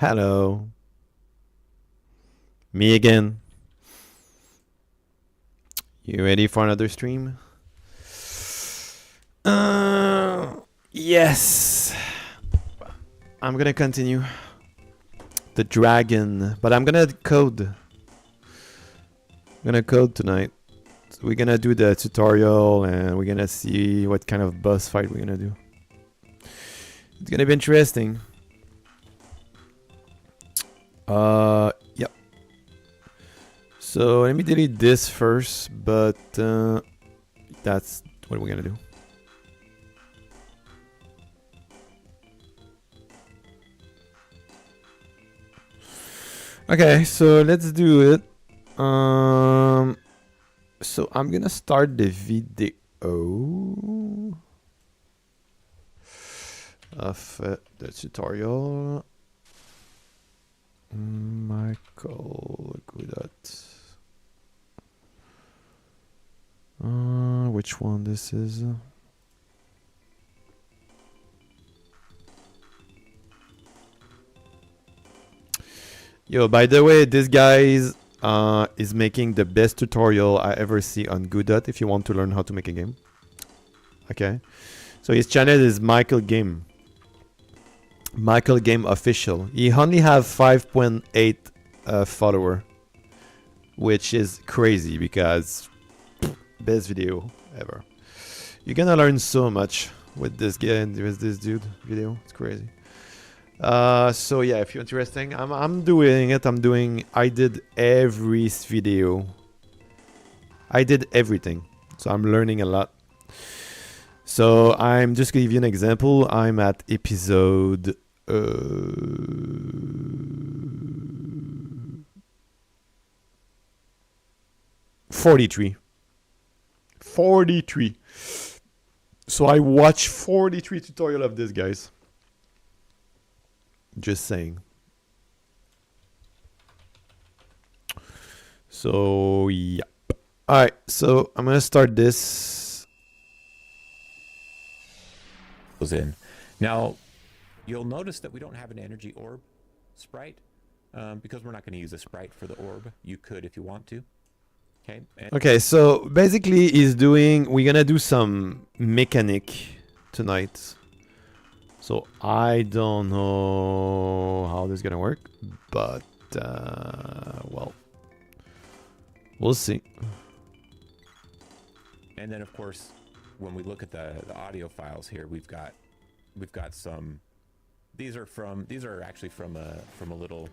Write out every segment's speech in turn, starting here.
Hello. Me again. You ready for another stream? Yes. I'm gonna continue. The dragon. But I'm gonna code. I'm gonna code tonight. So we're gonna do the tutorial and we're gonna see what kind of boss fight we're gonna do. It's gonna be interesting. Yep. So let me delete this first, but that's what we're gonna do. Okay, so let's do it. So I'm gonna start the video of the tutorial. Michael Godot. Which one this is? Yo, by the way, this guy is making the best tutorial I ever see on Godot if you want to learn how to make a game. Okay. So his channel is Michael Game. Michael Game Official. He only have 5.8 follower, which is crazy because best video ever. You're gonna learn so much with this guy and with this dude video. It's crazy. So yeah, if you're interested, I'm doing it. I did every video. I did everything. So I'm learning a lot. So I'm just gonna give you an example. I'm at episode 43. 43. So I watched 43 tutorial of this, guys. Just saying. So yeah. Alright, so I'm gonna start this. Goes in. Now, you'll notice that we don't have an energy orb sprite because we're not going to use a sprite for the orb. You could if you want to. Okay. Okay, so basically we're gonna do some mechanic tonight. So I don't know how this is gonna work, but well, we'll see. And then of course, when we look at the audio files here, we've got some. These are actually from a little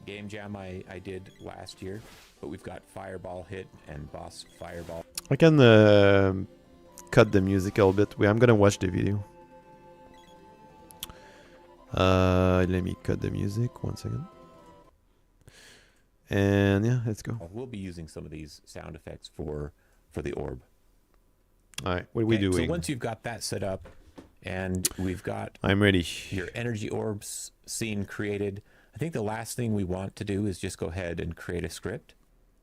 game jam I did last year. But we've got Fireball Hit and Boss Fireball. I can cut the music a little bit. I'm gonna watch the video. Let me cut the music 1 second. And yeah, let's go. We'll be using some of these sound effects for the orb. All right, what are we doing? So once you've got that set up, and we've got I'm ready. Your energy orbs scene created. I think the last thing we want to do is just go ahead and create a script.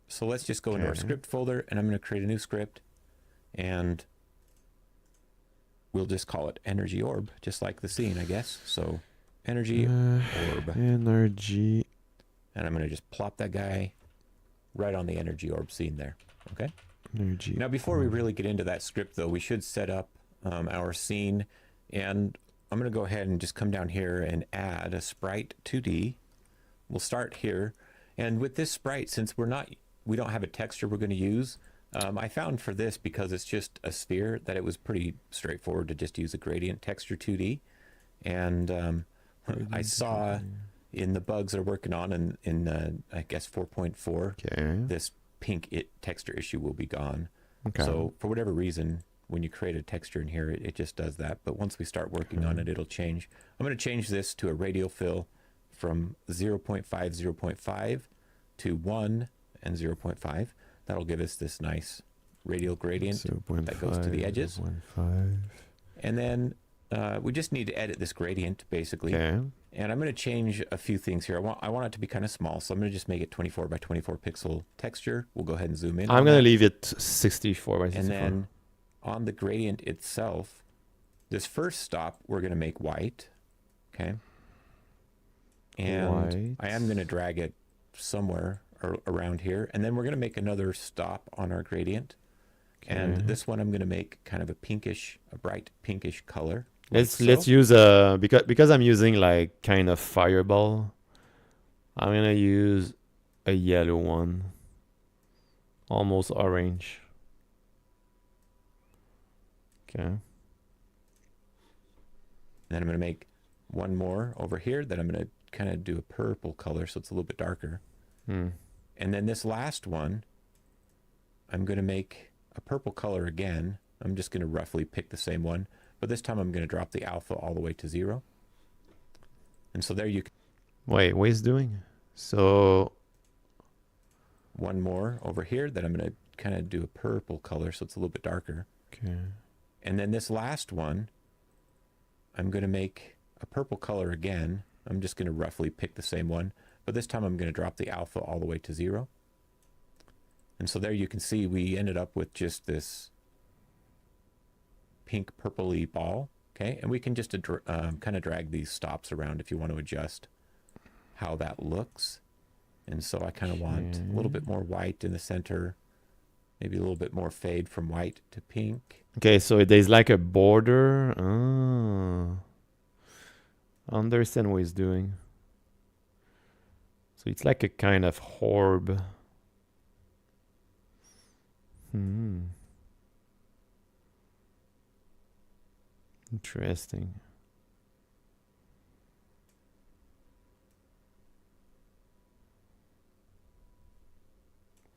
So let's just go into our script folder, and I'm going to create a new script, and we'll just call it energy orb, just like the scene, I guess. So energy orb. Energy. And I'm going to just plop that guy right on the energy orb scene there. Okay. Energy. Now, before we really get into that script, though, we should set up our scene, and I'm going to go ahead and just come down here and add a sprite 2D. We'll start here, and with this sprite, since we don't have a texture we're going to use, I found for this, because it's just a sphere, that it was pretty straightforward to just use a gradient texture 2D. And I saw in the bugs they're working on in I guess 4.4, this pink texture issue will be gone. Okay. So for whatever reason, when you create a texture in here, it just does that. But once we start working on it, it'll change. I'm going to change this to a radial fill from 0.5, 0.5 to 1 and 0.5. That'll give us this nice radial gradient that goes to the edges. 0.5. And then we just need to edit this gradient, basically. Okay. And I'm going to change a few things here. I want it to be kind of small, so I'm going to just make it 24 by 24 pixel texture. We'll go ahead and zoom in. I'm going to leave it 64 by 64. And then on the gradient itself, this first stop we're going to make white. Okay. And I am going to drag it somewhere around here. And then we're going to make another stop on our gradient. Okay. And this one I'm going to make kind of a pinkish, a bright pinkish color. Let's use a, because I'm using like kind of fireball, I'm going to use a yellow one. Almost orange. Okay. And then I'm going to make one more over here that I'm going to kind of do a purple color so it's a little bit darker. And then this last one, I'm going to make a purple color again. I'm just going to roughly pick the same one, but this time I'm going to drop the alpha all the way to 0. And so there you can... Wait, what is doing? So... one more over here that I'm going to kind of do a purple color so it's a little bit darker. Okay. And then this last one, I'm going to make a purple color again. I'm just going to roughly pick the same one, but this time I'm going to drop the alpha all the way to 0. And so there you can see we ended up with just this pink purpley ball. Okay. And we can just kind of drag these stops around if you want to adjust how that looks. And so I kind of want a little bit more white in the center, maybe a little bit more fade from white to pink. Okay, so there's like a border. Oh. I understand what he's doing. So it's like a kind of orb. Interesting.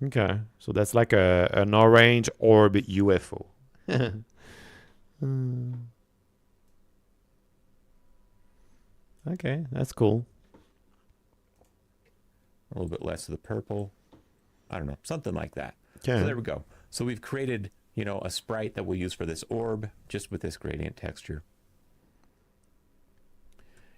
Okay, so that's like an orange orb UFO. Okay, that's cool. A little bit less of the purple. I don't know, something like that. Okay. So there we go. So we've created, you know, a sprite that we'll use for this orb just with this gradient texture.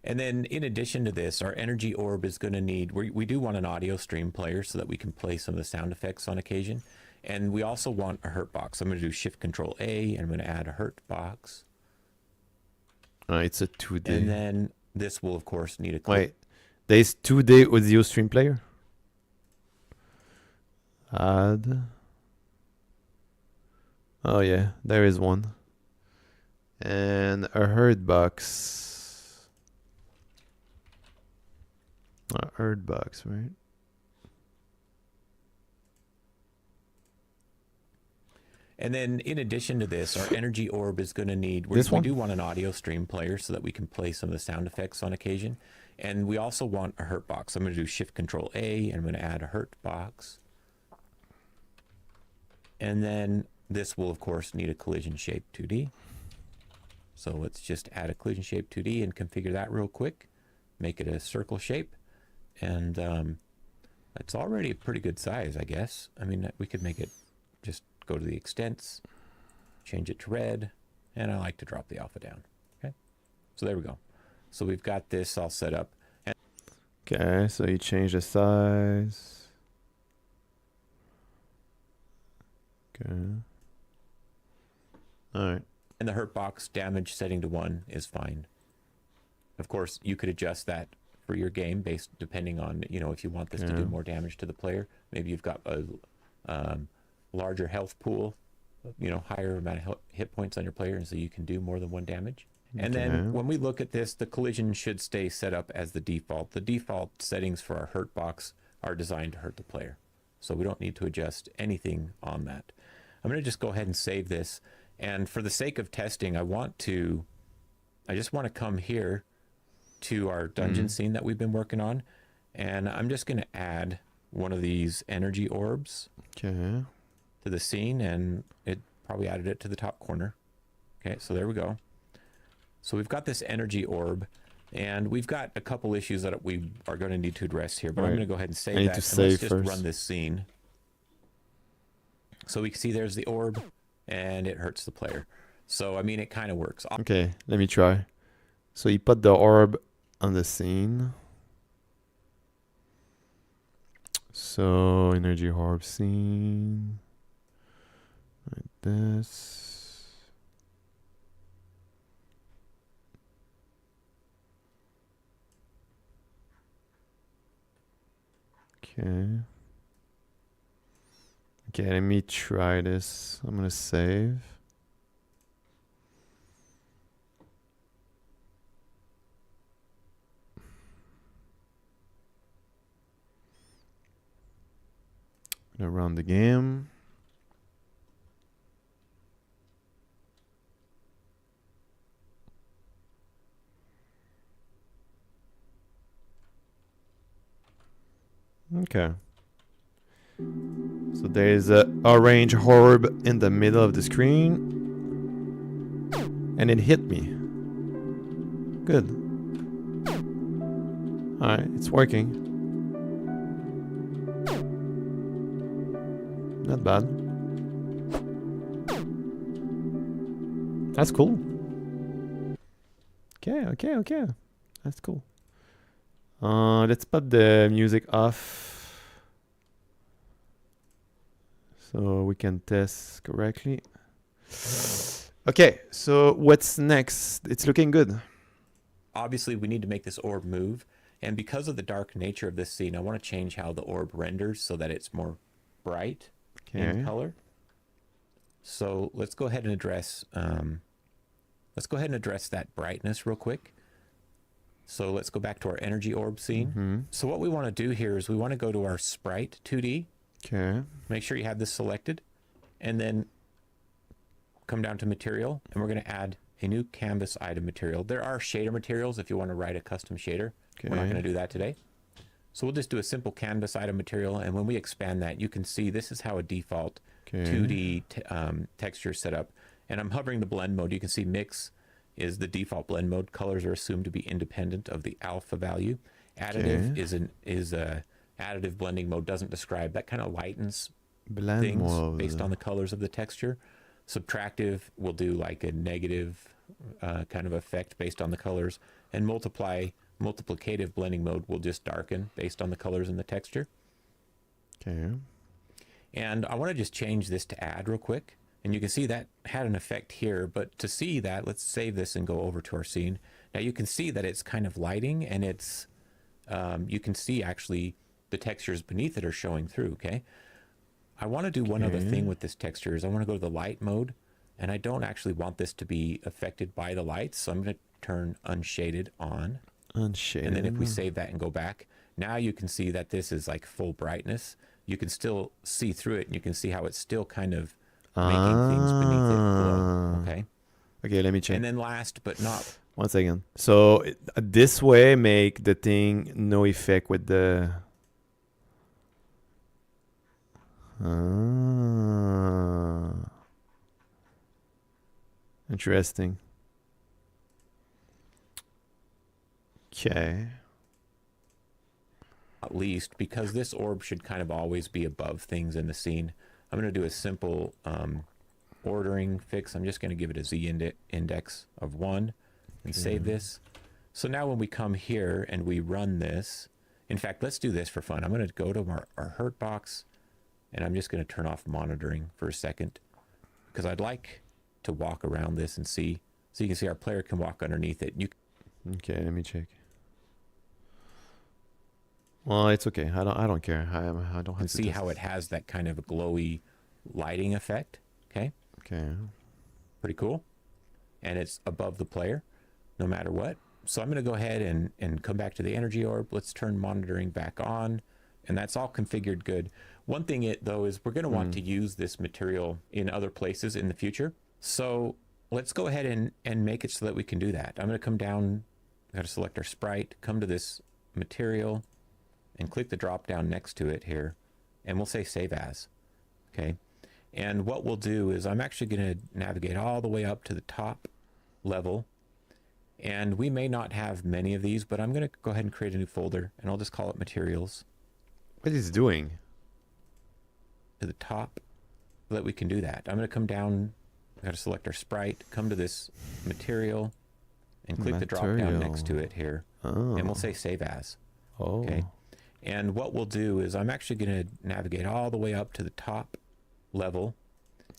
And then in addition to this, our energy orb is going to need, we do want an audio stream player so that we can play some of the sound effects on occasion. And we also want a hurt box. I'm going to do Shift Control A and I'm going to add a hurt box. It's a 2D. And then this will of course need a clip. Wait, there's 2D audio stream player? Add. Oh yeah, there is one. And a hurt box. A hurt box, right? And then in addition to this, our energy orb is going to need, we do want an audio stream player so that we can play some of the sound effects on occasion. And we also want a hurt box. I'm going to do Shift Control A and I'm going to add a hurt box. And then this will of course need a collision shape 2D. So let's just add a collision shape 2D and configure that real quick. Make it a circle shape. And it's already a pretty good size, I guess. I mean, we could make it, just go to the extents, change it to red, and I like to drop the alpha down. Okay, so there we go. So we've got this all set up. Okay, so you change the size. Okay. All right. And the hurt box damage setting to 1 is fine. Of course, you could adjust that for your game based depending on, you know, if you want this to do more damage to the player. Maybe you've got a larger health pool, you know, higher amount of hit points on your player, and so you can do more than 1 damage. And then when we look at this, the collision should stay set up as the default. The default settings for our hurt box are designed to hurt the player, so we don't need to adjust anything on that. I'm going to just go ahead and save this, and for the sake of testing, I just want to come here to our dungeon scene that we've been working on, and I'm just going to add one of these energy orbs to the scene, and it probably added it to the top corner. Okay, so there we go. So we've got this energy orb, and we've got a couple issues that we are going to need to address here, but I'm going to go ahead and save that, and let's just run this scene. So we can see there's the orb, and it hurts the player. So, I mean, it kind of works. Okay, let me try. So you put the orb on the scene. So energy orb scene. Like this. Okay. Okay, let me try this. I'm gonna save. Gonna run the game. Okay. So there is a orange orb in the middle of the screen. And it hit me. Good. Alright, it's working. Not bad. That's cool. Okay. That's cool. Let's put the music off so we can test correctly. Okay, so what's next? It's looking good. Obviously, we need to make this orb move. And because of the dark nature of this scene, I want to change how the orb renders so that it's more bright in color. So let's go ahead and address that brightness real quick. So let's go back to our energy orb scene. So what we want to do here is we want to go to our sprite 2D. Okay. Make sure you have this selected, and then come down to material, and we're going to add a new canvas item material. There are shader materials if you want to write a custom shader. Okay. We're not going to do that today. So we'll just do a simple canvas item material, and when we expand that, you can see this is how a default 2D texture is set up. And I'm hovering the blend mode. You can see mix is the default blend mode. Colors are assumed to be independent of the alpha value. Additive is a additive blending mode, doesn't describe. That kind of lightens things based on the colors of the texture. Subtractive will do like a negative kind of effect based on the colors, and multiplicative blending mode will just darken based on the colors and the texture. Okay. And I want to just change this to add real quick, and you can see that had an effect here. But to see that, let's save this and go over to our scene. Now you can see that it's kind of lighting, and it's you can see actually the textures beneath it are showing through. Okay. I want to do one other thing with this texture is I want to go to the light mode, and I don't actually want this to be affected by the lights. So I'm going to turn unshaded on. Unshaded. And then if we save that and go back, now you can see that this is like full brightness. You can still see through it, and you can see how it's still kind of making things beneath it glow. Okay. Okay, let me check. And then last but not... One second. So this way make the thing no effect with the... Interesting. Okay. At least, because this orb should kind of always be above things in the scene, I'm going to do a simple ordering fix. I'm just going to give it a z index of 1 and save this. So now when we come here and we run this, in fact, let's do this for fun. I'm going to go to our hurt box, and I'm just going to turn off monitoring for a second, because I'd like to walk around this and see. So you can see our player can walk underneath it. Okay, let me check. Well, it's okay. I don't care. I don't have to see how it has that kind of a glowy lighting effect. Okay. Okay. Pretty cool. And it's above the player, no matter what. So I'm going to go ahead and come back to the energy orb. Let's turn monitoring back on, and that's all configured good. One thing though is we're going to want to use this material in other places in the future. So let's go ahead and make it so that we can do that. I'm going to come down, got to select our sprite, come to this material, and click the drop down next to it here, and we'll say save as. Okay. And what we'll do is I'm actually going to navigate all the way up to the top level, and we may not have many of these, but I'm going to go ahead and create a new folder, and I'll just call it materials. What is it doing? To the top so that we can do that. I'm going to come down, got to select our sprite, come to this material, and click the drop down next to it here, and we'll say save as. Okay. And what we'll do is I'm actually going to navigate all the way up to the top level.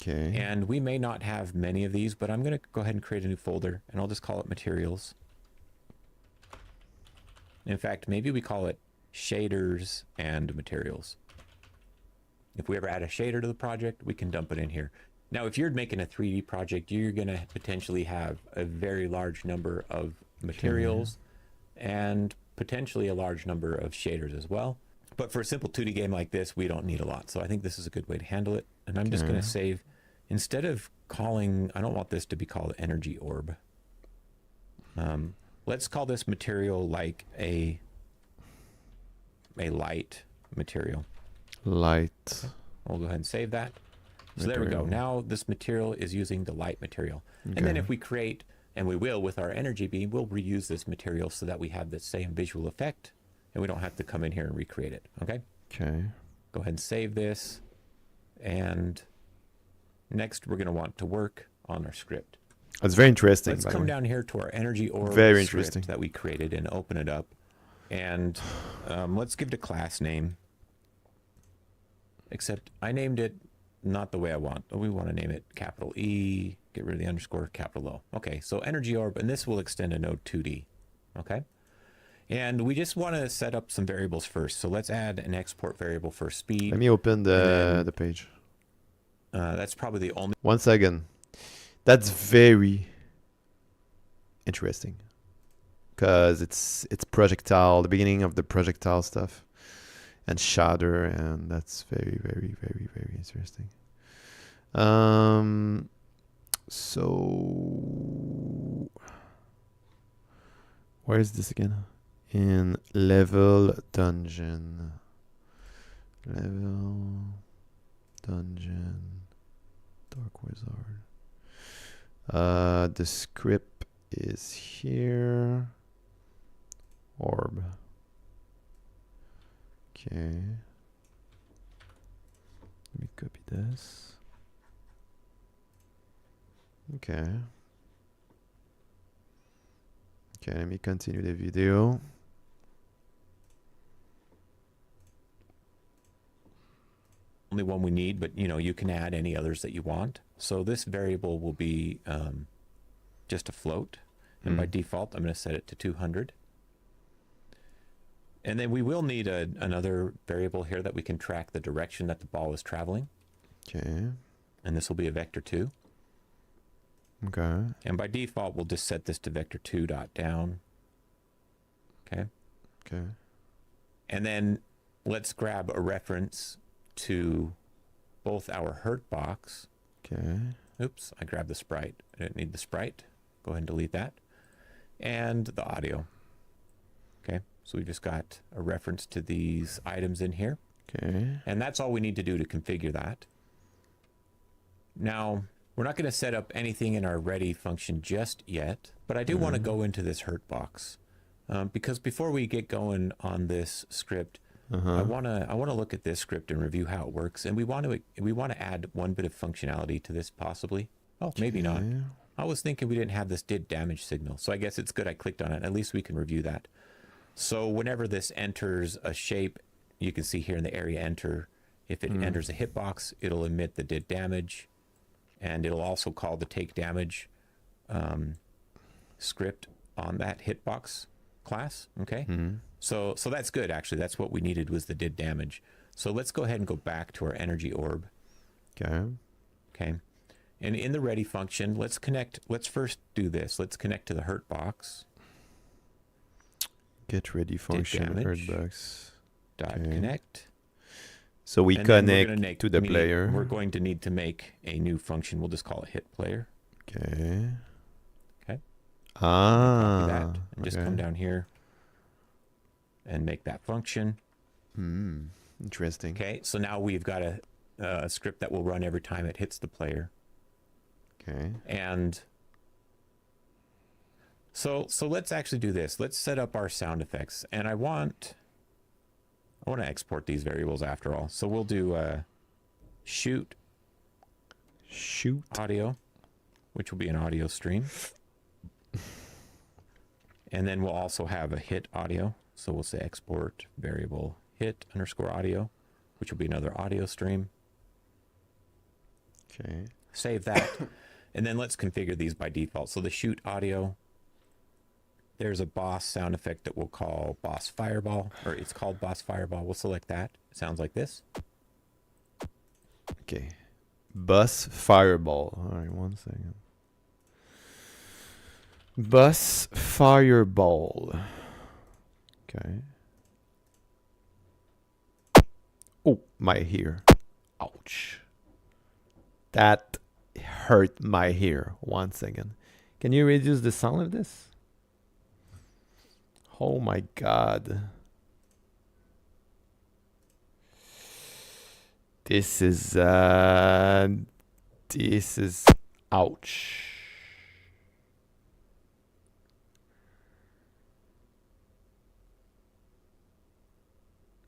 Okay. And we may not have many of these, but I'm going to go ahead and create a new folder, and I'll just call it materials. In fact, maybe we call it shaders, and materials. If we ever add a shader to the project, we can dump it in here. Now, if you're making a 3D project, you're going to potentially have a very large number of materials and potentially a large number of shaders as well. But for a simple 2D game like this, we don't need a lot. So I think this is a good way to handle it. And I'm just going to save, instead of calling, I don't want this to be called energy orb. Let's call this material like a light material. Light. We'll go ahead and save that. So there we go. Now this material is using the light material. And then if we create, and we will with our energy beam, we'll reuse this material so that we have the same visual effect and we don't have to come in here and recreate it. Okay? Okay. Go ahead and save this. And next we're going to want to work on our script. That's very interesting. Let's come down here to our energy orb very script interesting that we created and open it up. And let's give it a class name. Except I named it not the way I want. We want to name it capital E, get rid of the underscore, capital O. Okay, so energy orb, and this will extend to node 2D. Okay? And we just want to set up some variables first. So let's add an export variable for speed. Let me open the page. That's probably the only... 1 second. That's very interesting. Because it's projectile, the beginning of the projectile stuff. And shader, and that's very, very, very, very interesting. So where is this again? In level dungeon. Level dungeon. Dark wizard. The script is here. Orb. Okay. Let me copy this. Okay. Okay, let me continue the video. Only one we need, but you can add any others that you want. So this variable will be just a float, and by default I'm going to set it to 200. And then we will need another variable here that we can track the direction that the ball is traveling. Okay. And this will be a vector 2. Okay. And by default, we'll just set this to vector 2 dot down. Okay. Okay. And then let's grab a reference to both our hurt box. Okay. Oops, I grabbed the sprite. I didn't need the sprite. Go ahead and delete that. And the audio. Okay. So we just got a reference to these items in here. Okay. And that's all we need to do to configure that. Now, we're not going to set up anything in our ready function just yet, but I do want to go into this hurt box. Because before we get going on this script, I want to look at this script and review how it works. And we want to add one bit of functionality to this possibly. Oh, maybe not. I was thinking we didn't have this did damage signal. So I guess it's good I clicked on it. At least we can review that. So whenever this enters a shape, you can see here in the area enter, if it enters a hitbox, it'll emit the did damage, and it'll also call the take damage script on that hitbox class. Okay. So that's good, actually. That's what we needed, was the did damage. So let's go ahead and go back to our energy orb. Okay. Okay. And in the ready function, let's first do this. Let's connect to the hurt box. Get ready function hurt box. Connect. So we connect to the player. We're going to need to make a new function. We'll just call it hit player. Okay. Okay. Ah. Copy that and just come down here and make that function. Interesting. Okay. So now we've got a script that will run every time it hits the player. Okay. And so let's actually do this. Let's set up our sound effects. And I want to export these variables after all. So we'll do shoot audio, which will be an audio stream. And then we'll also have a hit audio. So we'll say export variable hit underscore audio, which will be another audio stream. Okay. Save that. And then let's configure these by default. So the shoot audio there's a boss sound effect that we'll call Boss Fireball, or it's called Boss Fireball. We'll select that. It sounds like this. Okay. Bus Fireball. All right, 1 second. Bus Fireball. Okay. Oh, my ear. Ouch. That hurt my ear. 1 second. Can you reduce the sound of this? Oh my god. This is ouch.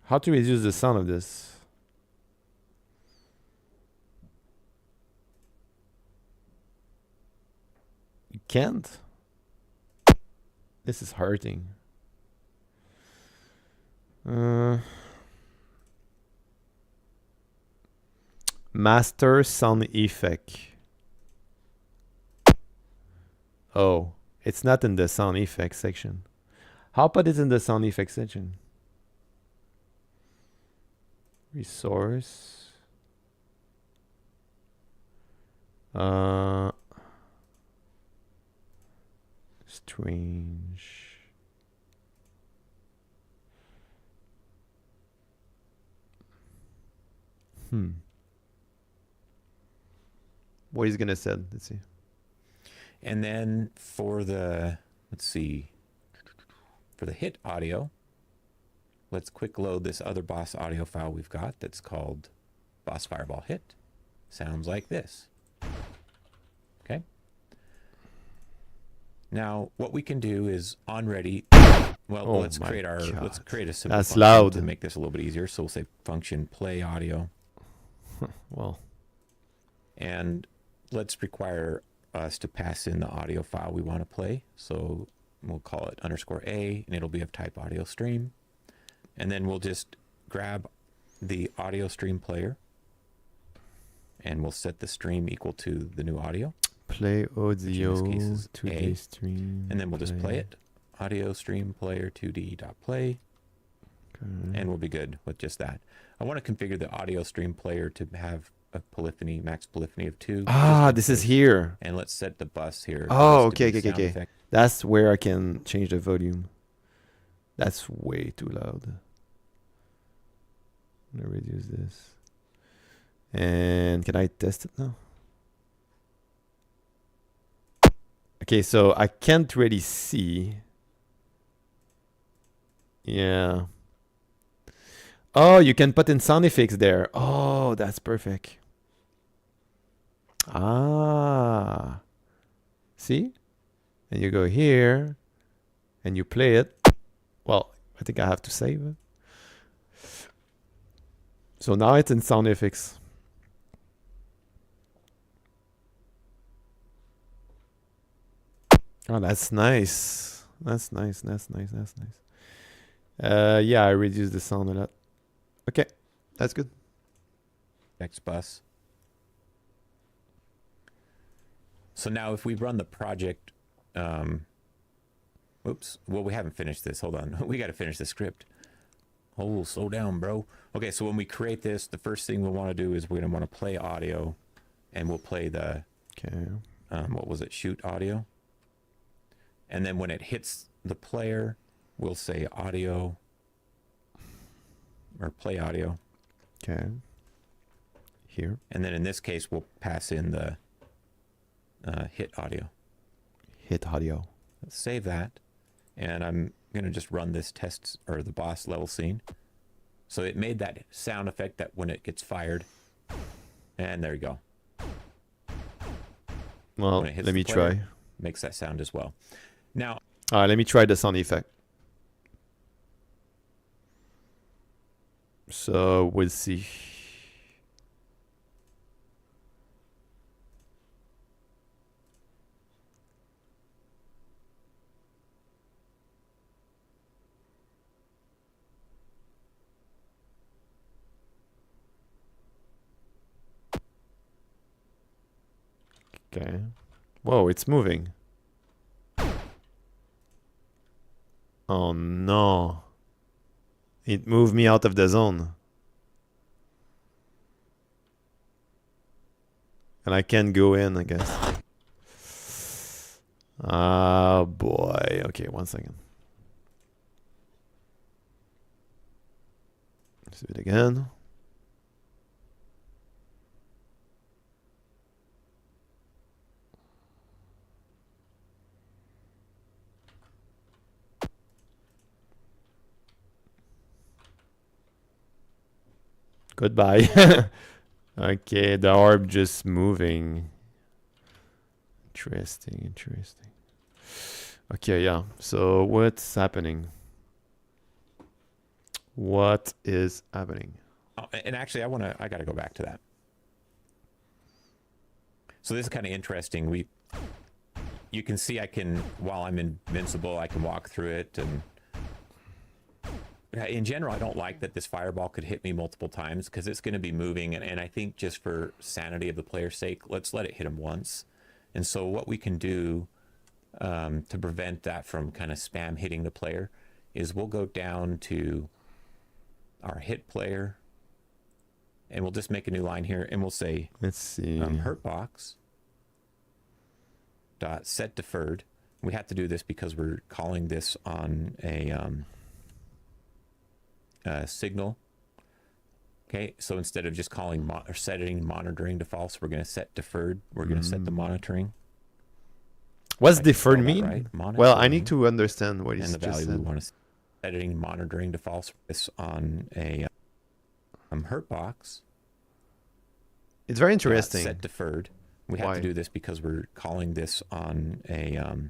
How to reduce the sound of this? You can't? This is hurting. Master sound effect. Oh, it's not in the sound effects section. How about it's in the sound effects section? Resource. Strange. What he's gonna say? Let's see. And then for the, let's see, for the hit audio, let's quick load this other boss audio file we've got that's called Boss Fireball Hit. Sounds like this. Okay. Now what we can do is on ready. Well, Oh let's my create our God. let's create a simple That's function loud. to make this a little bit easier. So we'll say function play audio, Well, and let's require us to pass in the audio file we want to play. So we'll call it _a, and it'll be of type audio stream. And then we'll just grab the audio stream player, and we'll set the stream equal to the new audio. play audio Which in this case is 2D A. stream. And then we'll just play it. Audio stream player 2d.play, Okay. and we'll be good with just that. I want to configure the audio stream player to have a polyphony, max polyphony of 2. Ah, this is here. And let's set the bus here. Oh, for this to okay, be okay, sound okay. effect. That's where I can change the volume. That's way too loud. I'm gonna reduce this. And can I test it now? Okay, so I can't really see. Yeah. Oh, you can put in sound effects there. Oh, that's perfect. Ah. See? And you go here and you play it. Well, I think I have to save it. So now it's in sound effects. Oh, that's nice. That's nice. That's nice. That's nice. Yeah, I reduced the sound a lot. Okay, that's good. Next bus. So now if we run the project, oops, well, we haven't finished this. Hold on. We got to finish the script. Oh, slow down, bro. Okay, so when we create this, the first thing we want to do is we're going to want to play audio, and we'll play the, Okay. what was it, shoot audio. And then when it hits the player, we'll say audio, or play audio. Okay. Here. And then in this case, we'll pass in the hit audio. Hit audio. Let's save that. And I'm going to just run this test, or the boss level scene. So it made that sound effect that when it gets fired. And there you go. Well, When it hits let the me player, try. makes that sound as well. Now, All right, let me try the sound effect. So we'll see. Okay. Whoa, it's moving. Oh no. It moved me out of the zone. And I can't go in, I guess. Ah, boy. Okay, 1 second. Let's do it again. Goodbye. Okay, the orb just moving. Interesting. Okay, yeah. So what's happening? What is happening? Oh, and actually, I got to go back to that. So this is kind of interesting. You can see while I'm invincible, I can walk through it. And in general, I don't like that this fireball could hit me multiple times because it's going to be moving. And I think just for sanity of the player's sake, let's let it hit him once. And so what we can do to prevent that from kind of spam hitting the player is we'll go down to our hit player and we'll just make a new line here and we'll say, let's see, hurtbox dot set deferred. We have to do this because we're calling this on a signal. Okay, so instead of just calling or setting monitoring to false, we're going to set deferred. We're going to set the monitoring. What's deferred mean? Right? Well, I need to understand what he's and the just value said. we want to setting monitoring to false. This on a hurtbox. It's very interesting. Set deferred. We have to do this because we're calling this on a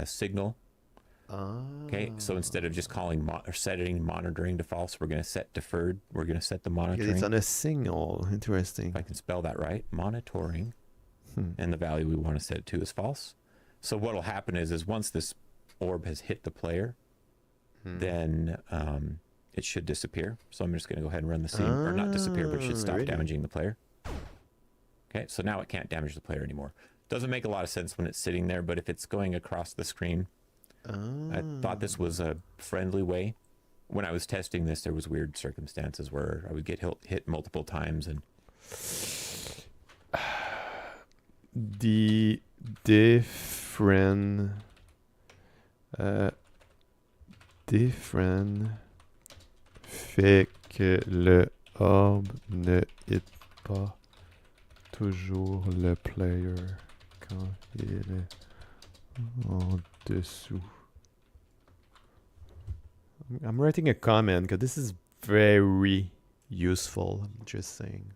signal. Okay, so instead of just calling or setting monitoring to false, we're going to set deferred. We're going to set the monitoring. It's on a signal. Interesting. If I can spell that right, monitoring, and the value we want to set it to is false. So what will happen is once this orb has hit the player, then it should disappear. So I'm just going to go ahead and run the scene, or not disappear, but it should stop damaging the player. Okay, so now it can't damage the player anymore. Doesn't make a lot of sense when it's sitting there, but if it's going across the screen, I thought this was a friendly way. When I was testing this, there was weird circumstances where I would get hit multiple times, and the different fait que le orbe ne hit pas toujours le player quand il est en dessous. I'm writing a comment because this is very useful. I'm just saying.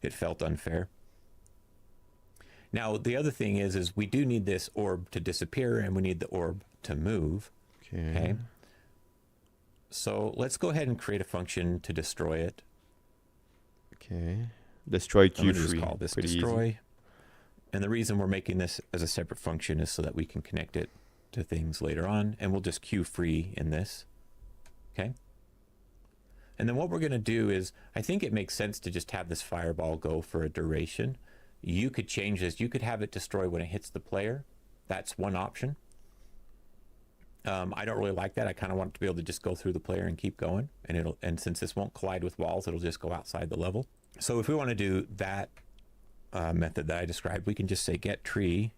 it felt unfair. Now, the other thing is we do need this orb to disappear and we need the orb to move. Okay. So let's go ahead and create a function to destroy it. Okay. Destroy I'm going to Q3. just call this destroy. Easy. And the reason we're making this as a separate function is so that we can connect it to things later on. And we'll just Q free in this. Okay. And then what we're going to do is, I think it makes sense to just have this fireball go for a duration. You could change this. You could have it destroy when it hits the player. That's one option. I don't really like that. I kind of want it to be able to just go through the player and keep going. And since this won't collide with walls, it'll just go outside the level. So if we want to do that method that I described, we can just say get tree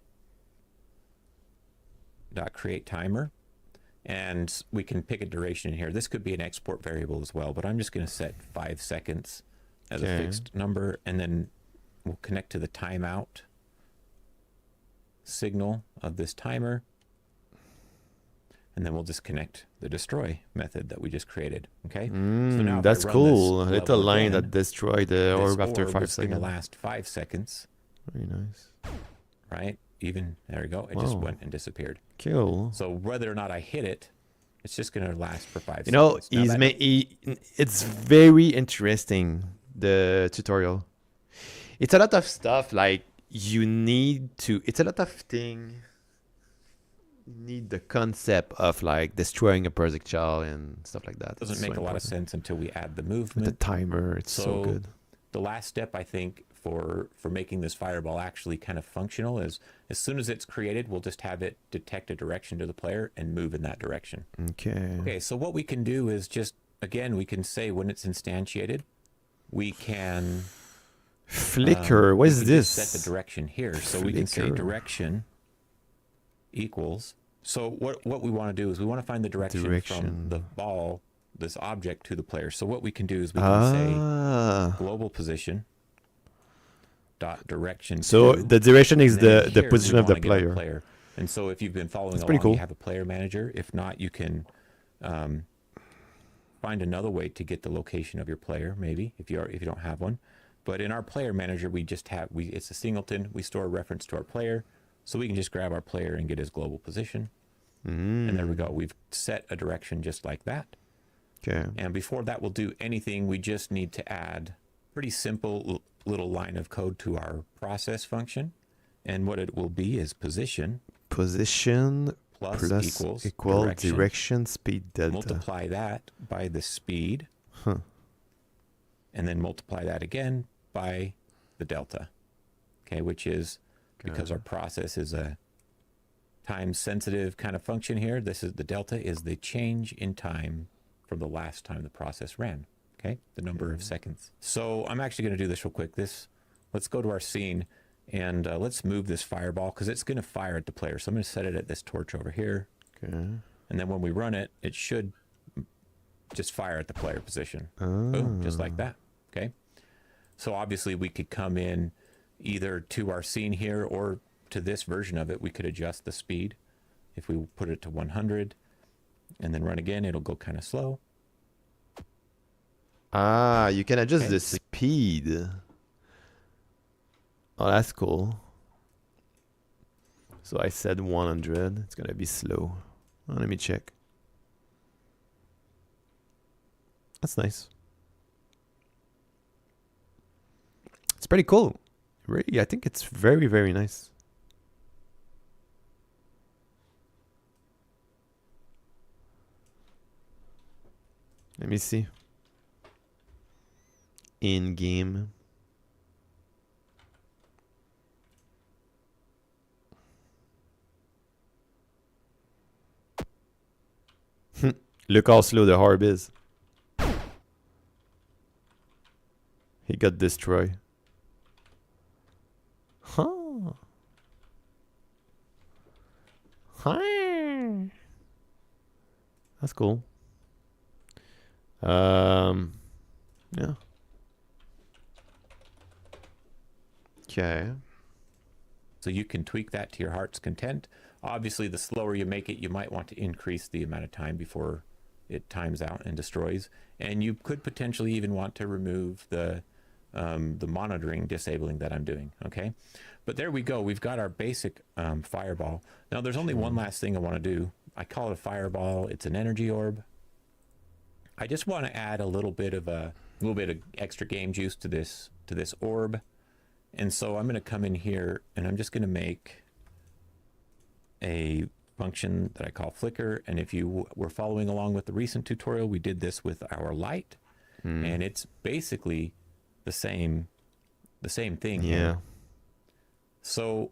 dot create timer, and we can pick a duration in here. This could be an export variable as well, but I'm just going to set 5 seconds as a fixed number, and then we'll connect to the timeout signal of this timer. And then we'll disconnect the destroy method that we just created. Okay. So now that's cool. A little line that destroy the orb after 5 seconds. It's going to last 5 seconds. Very nice. Right. Even there we go. It just went and disappeared. Cool. So whether or not I hit it, it's just going to last for 5 seconds. You know, it's very interesting, the tutorial. It's a lot of stuff like you need to. It's a lot of things. Need the concept of like destroying a projectile and stuff like that. Doesn't make a lot of sense until we add the movement. The timer, it's so good. The last step, I think, for making this fireball actually kind of functional. As soon as it's created, we'll just have it detect a direction to the player and move in that direction. Okay, so what we can do is just, again, we can say when it's instantiated, we can flicker. What is this? Set the direction here. So we can say direction equals. So what we want to do is we want to find the direction from the ball, this object, to the player. So what we can do is we can say global position dot direction. So the direction is the position of the player. player. And so if you've been following along, cool. You have a player manager. If not, you can find another way to get the location of your player, maybe if you don't have one. But in our player manager, we just have it's a singleton. We store a reference to our player, so we can just grab our player and get his global position. And there we go. We've set a direction just like that. Okay. And before that will do anything, we just need to add pretty simple little line of code to our process function. And what it will be is position plus equal direction speed delta. Multiply that by the speed. And then multiply that again by the delta. Okay, which is because our process is a time sensitive kind of function here. This is the delta is the change in time from the last time the process ran. Okay, the number of seconds. So I'm actually going to do this real quick. Let's go to our scene and let's move this fireball because it's going to fire at the player. So I'm going to set it at this torch over here. Okay. And then when we run it, it should just fire at the player position. Boom, just like that. Okay. So obviously we could come in either to our scene here or to this version of it. We could adjust the speed. If we put it to 100 and then run again, it'll go kind of slow. You can adjust the speed. Oh, that's cool. So I said 100. It's going to be slow. Oh, let me check. That's nice. It's pretty cool. Really, I think it's very, very nice. Let me see. In game. Look how slow the harp is. He got destroyed. Huh. Hi. That's cool. Yeah. Okay. So you can tweak that to your heart's content. Obviously, the slower you make it, you might want to increase the amount of time before it times out and destroys. And you could potentially even want to remove the monitoring disabling that I'm doing. Okay. But there we go. We've got our basic fireball. Now there's only one last thing I want to do. I call it a fireball. It's an energy orb. I just want to add a little bit of extra game juice to this orb. And so I'm going to come in here and I'm just going to make a function that I call flicker. And if you were following along with the recent tutorial, we did this with our light, and it's basically the same thing. Yeah. Here. So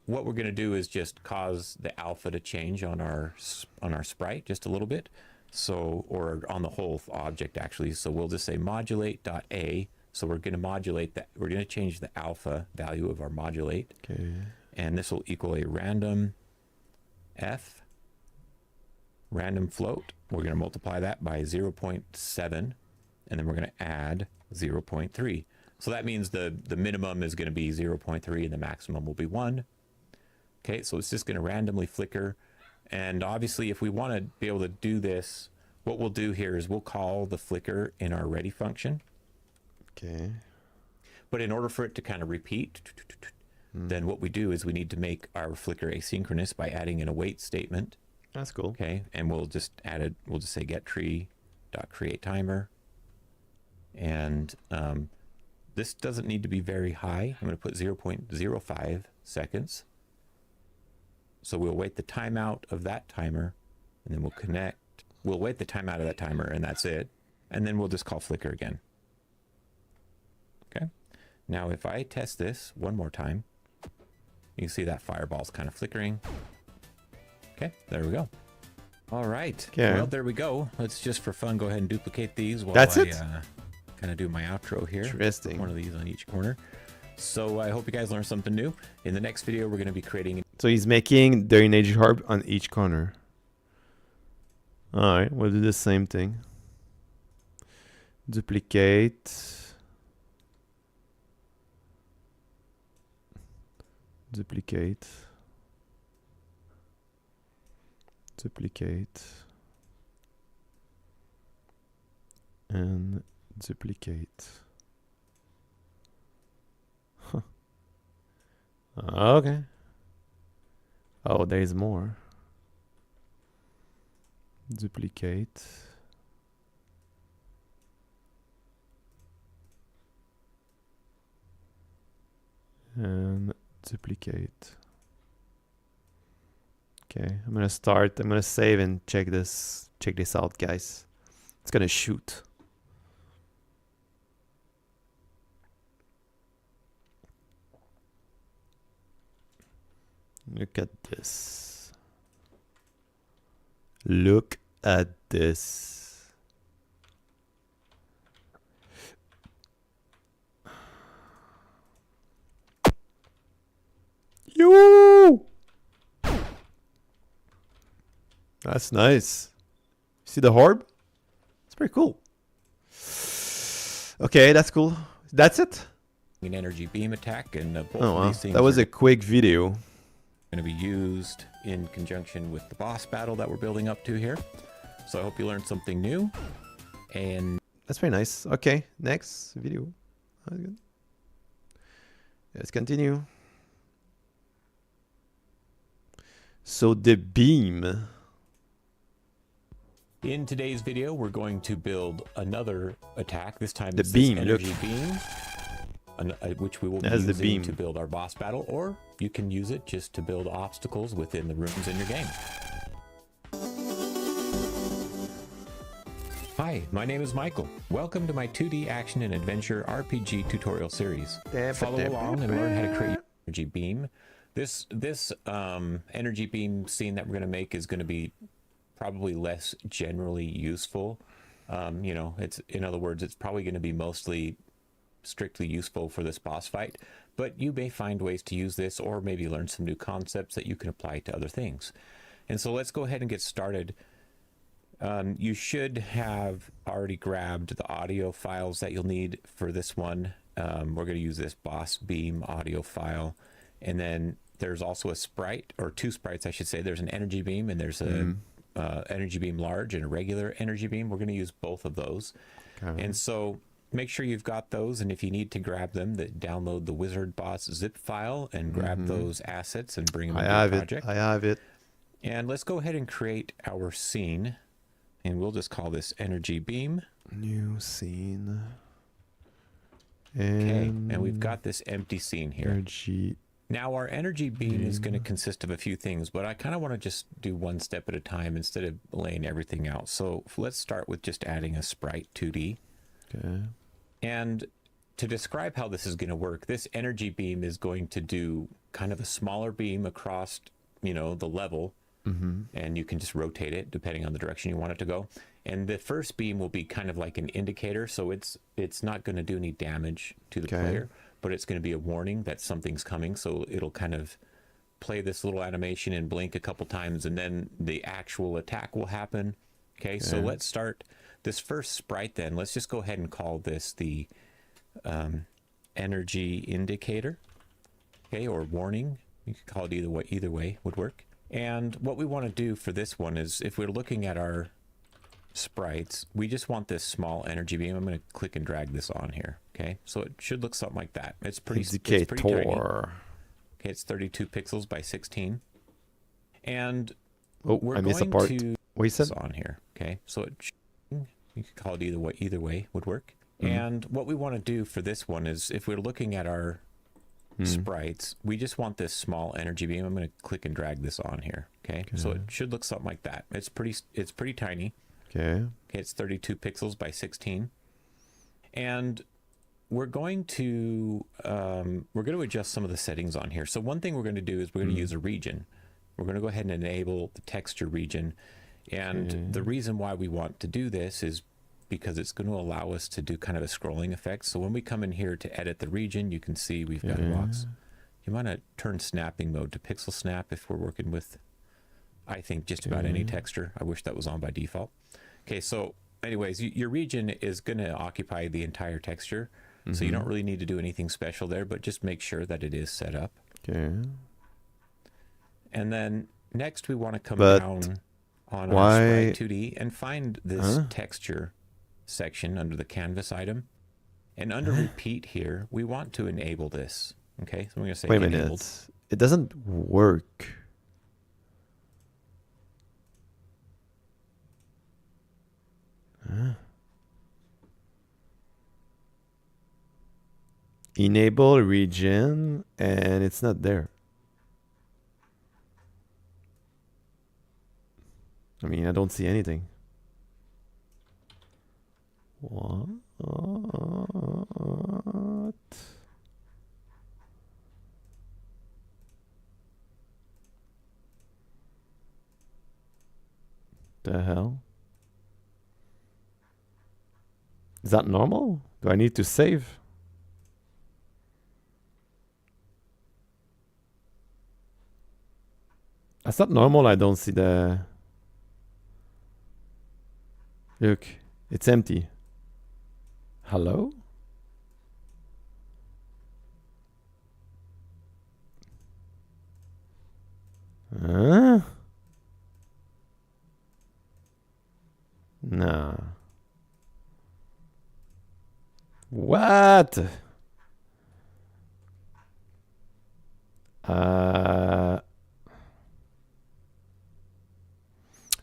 what we're going to do is just cause the alpha to change on our sprite just a little bit. So, or on the whole object actually. So we'll just say modulate.a. So we're going to modulate that. We're going to change the alpha value of our modulate. Okay. And this will equal a random random float. We're going to multiply that by 0.7, and then we're going to add 0.3. So that means the minimum is going to be 0.3 and the maximum will be 1. Okay, so it's just going to randomly flicker. And obviously, if we want to be able to do this, what we'll do here is we'll call the flicker in our ready function. Okay. But in order for it to kind of repeat, then what we do is we need to make our flicker asynchronous by adding an await statement. That's cool. Okay, and we'll just add it. We'll just say get tree.create timer. And this doesn't need to be very high. I'm going to put 0.05 seconds. So we'll wait the timeout of that timer, and then we'll connect. We'll wait the timeout of that timer, and that's it. And then we'll just call flicker again. Okay. Now, if I test this one more time, you can see that fireball's kind of flickering. Okay, there we go. All right. Okay. Well, there we go. Let's just for fun go ahead and duplicate these while That's I it? kind of do my outro here. Interesting. One of these on each corner. So I hope you guys learned something new. In the next video, we're going to be creating... So he's making the energy harp on each corner. All right, we'll do the same thing. Duplicate. Duplicate. Duplicate. And duplicate. Huh. Okay. Oh, there's more. Duplicate. And duplicate. Okay, I'm gonna start. I'm gonna save and check this. Check this out, guys. It's gonna shoot. Look at this. Look at this. Yo! That's nice. See the orb? It's pretty cool. Okay, that's cool. That's it? an energy beam attack, and both Oh, of wow. these things That was are a quick video. going to be used in conjunction with the boss battle that we're building up to here. So I hope you learned something new. And That's very nice. Okay, next video. That's good. Let's continue. So the beam. in today's video, we're going to build another attack. This time The it's this beam, energy look. beam, which we will be That's the using beam. to build our boss battle, or you can use it just to build obstacles within the rooms in your game. Hi, my name is Michael. Welcome to my 2D action and adventure RPG tutorial series. Follow along and learn how to create your energy beam. This energy beam scene that we're going to make is going to be probably less generally useful. You know, in other words, it's probably going to be mostly strictly useful for this boss fight, but you may find ways to use this or maybe learn some new concepts that you can apply to other things. And so let's go ahead and get started. You should have already grabbed the audio files that you'll need for this one. We're going to use this boss beam audio file, and then there's also a sprite, or two sprites I should say. There's an energy beam and there's a energy beam large and a regular energy beam. We're going to use both of those. Okay. And so make sure you've got those, and if you need to grab them, download the Wizard Boss zip file and grab those assets and bring them into your project. I have it. And let's go ahead and create our scene, and we'll just call this energy beam. New scene. Okay, and we've got this empty scene here. Energy. Now our energy beam is going to consist of a few things, but I kind of want to just do one step at a time instead of laying everything out. So let's start with just adding a sprite 2D. Okay. And to describe how this is going to work, this energy beam is going to do kind of a smaller beam across, you know, the level. And you can just rotate it depending on the direction you want it to go. And the first beam will be kind of like an indicator, so it's not going to do any damage to the player, but it's going to be a warning that something's coming. So it'll kind of play this little animation and blink a couple times, and then the actual attack will happen. Okay, so let's start this first sprite then. Let's just go ahead and call this the energy indicator, okay, or warning. You could call it either way would work. And what we want to do for this one is, if we're looking at our sprites, we just want this small energy beam. I'm going to click and drag this on here. Okay, so it should look something like that. It's pretty tiny. Okay, it's 32 pixels by 16. And we're I missed a going part. to What you said? this on here. Okay, so you could call it either way would work. And what we want to do for this one is, if we're looking at our sprites, we just want this small energy beam. I'm going to click and drag this on here. Okay, so it should look something like that. It's pretty tiny. Okay. Okay, it's 32 pixels by 16. And we're going to adjust some of the settings on here. So one thing we're going to do is we're going to use a region. We're going to go ahead and enable the texture region. And the reason why we want to do this is because it's going to allow us to do kind of a scrolling effect. So when we come in here to edit the region, you can see we've got lots. You want to turn snapping mode to pixel snap if we're working with, I think, just about any texture. I wish that was on by default. Okay, so anyways, your region is going to occupy the entire texture. So you don't really need to do anything special there, but just make sure that it is set up. Okay. And then next we want to come down on our Sprite 2D and find this texture section under the canvas item. And under repeat here, we want to enable this. Okay, so I'm going to say wait a enabled. minute. It doesn't work. Enable region, and it's not there. I mean, I don't see anything. What? The hell? Is that normal? Do I need to save? That's not normal. I don't see the... Look, it's empty. Hello? Huh? Nah. What?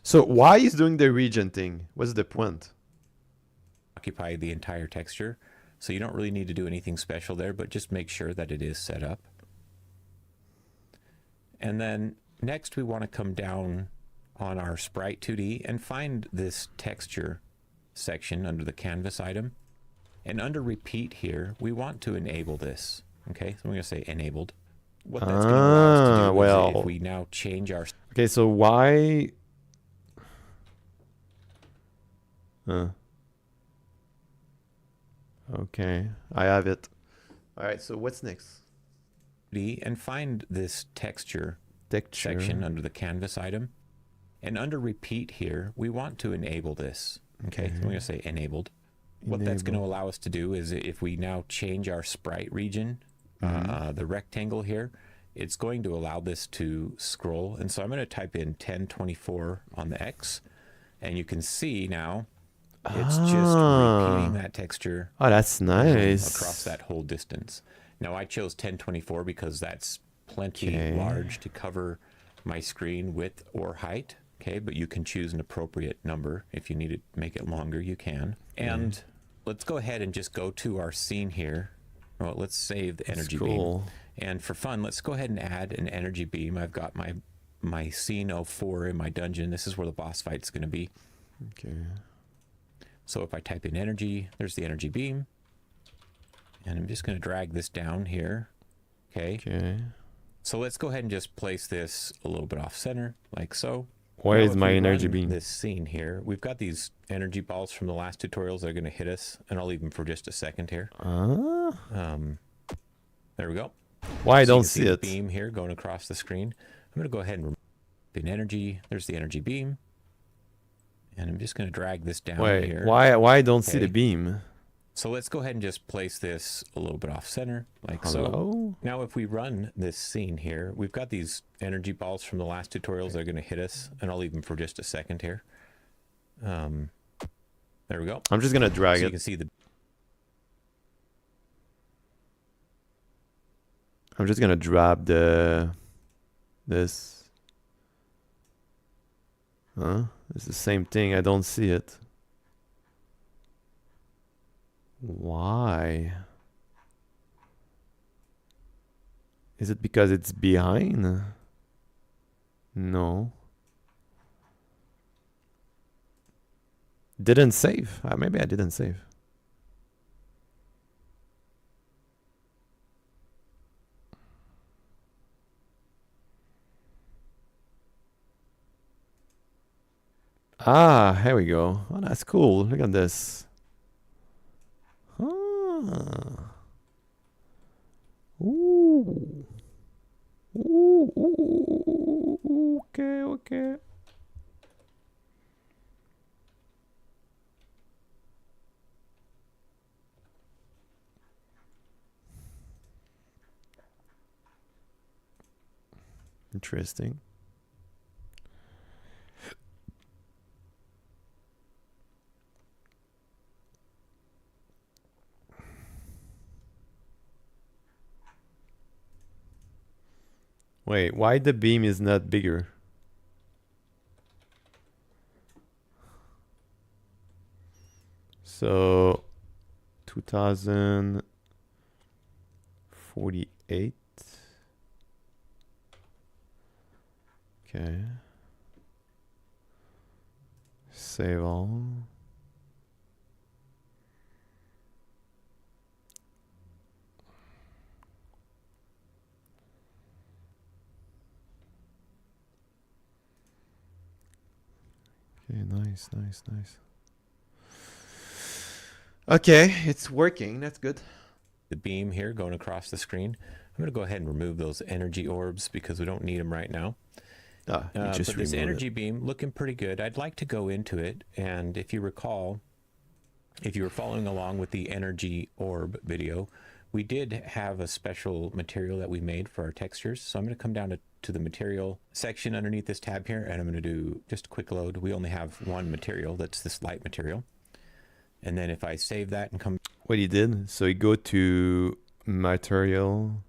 So why is doing the region thing? What's the point? Occupy the entire texture. So you don't really need to do anything special there, but just make sure that it is set up. And then next we want to come down on our Sprite 2D and find this texture section under the canvas item. And under repeat here, we want to enable this. Okay, so I'm going to say enabled. What that's going to allow us to do is if we now change our... Okay, so why... Okay, I have it. All right, so what's next? And find this texture section under the canvas item. And under repeat here, we want to enable this. Okay, so I'm going to say enabled. What that's going to allow us to do is if we now change our sprite region, the rectangle here, it's going to allow this to scroll. And so I'm going to type in 1024 on the X, and you can see now it's just repeating that texture. Oh, that's nice. Across that whole distance. Now I chose 1024 because that's plenty large to cover my screen width or height. Okay, but you can choose an appropriate number. If you need to make it longer, you can. And let's go ahead and just go to our scene here. Well, let's save the energy beam. And for fun, let's go ahead and add an energy beam. I've got my scene 04 in my dungeon. This is where the boss fight's going to be. Okay. So if I type in energy, there's the energy beam. And I'm just going to drag this down here. Okay. Okay. So let's go ahead and just place this a little bit off center, like so. Where is my energy beam? This scene here, we've got these energy balls from the last tutorials that are going to hit us, and I'll leave them for just a second here. There we go. Why I don't see the it? Beam here going across the screen. I'm going to go ahead and remove in energy. There's the energy beam, and I'm just going to drag this down here. Why I don't see the beam? So let's go ahead and just place this a little bit off center, like so. Now if we run this scene here, we've got these energy balls from the last tutorials that are going to hit us, and I'll leave them for just a second here. There we go. I'm just going to drag it. You can see the... I'm just going to drop this. Huh? It's the same thing. I don't see it. Why? Is it because it's behind? No. Didn't save. Maybe I didn't save. Ah, here we go. Oh, that's cool. Look at this. Ah. Ooh. Ooh. Okay, okay. Interesting. Wait, why the beam is not bigger? So 2048. Okay. Save all. Okay, nice. Okay, it's working. That's good. The beam here going across the screen. I'm going to go ahead and remove those energy orbs because we don't need them right now. You just but this remove energy it. beam looking pretty good. I'd like to go into it, and if you recall, if you were following along with the energy orb video, we did have a special material that we made for our textures. So I'm going to come down to the material section underneath this tab here, and I'm going to do just a quick load. We only have one material, that's this light material. And then if I save that and come... What he did, so you go to material,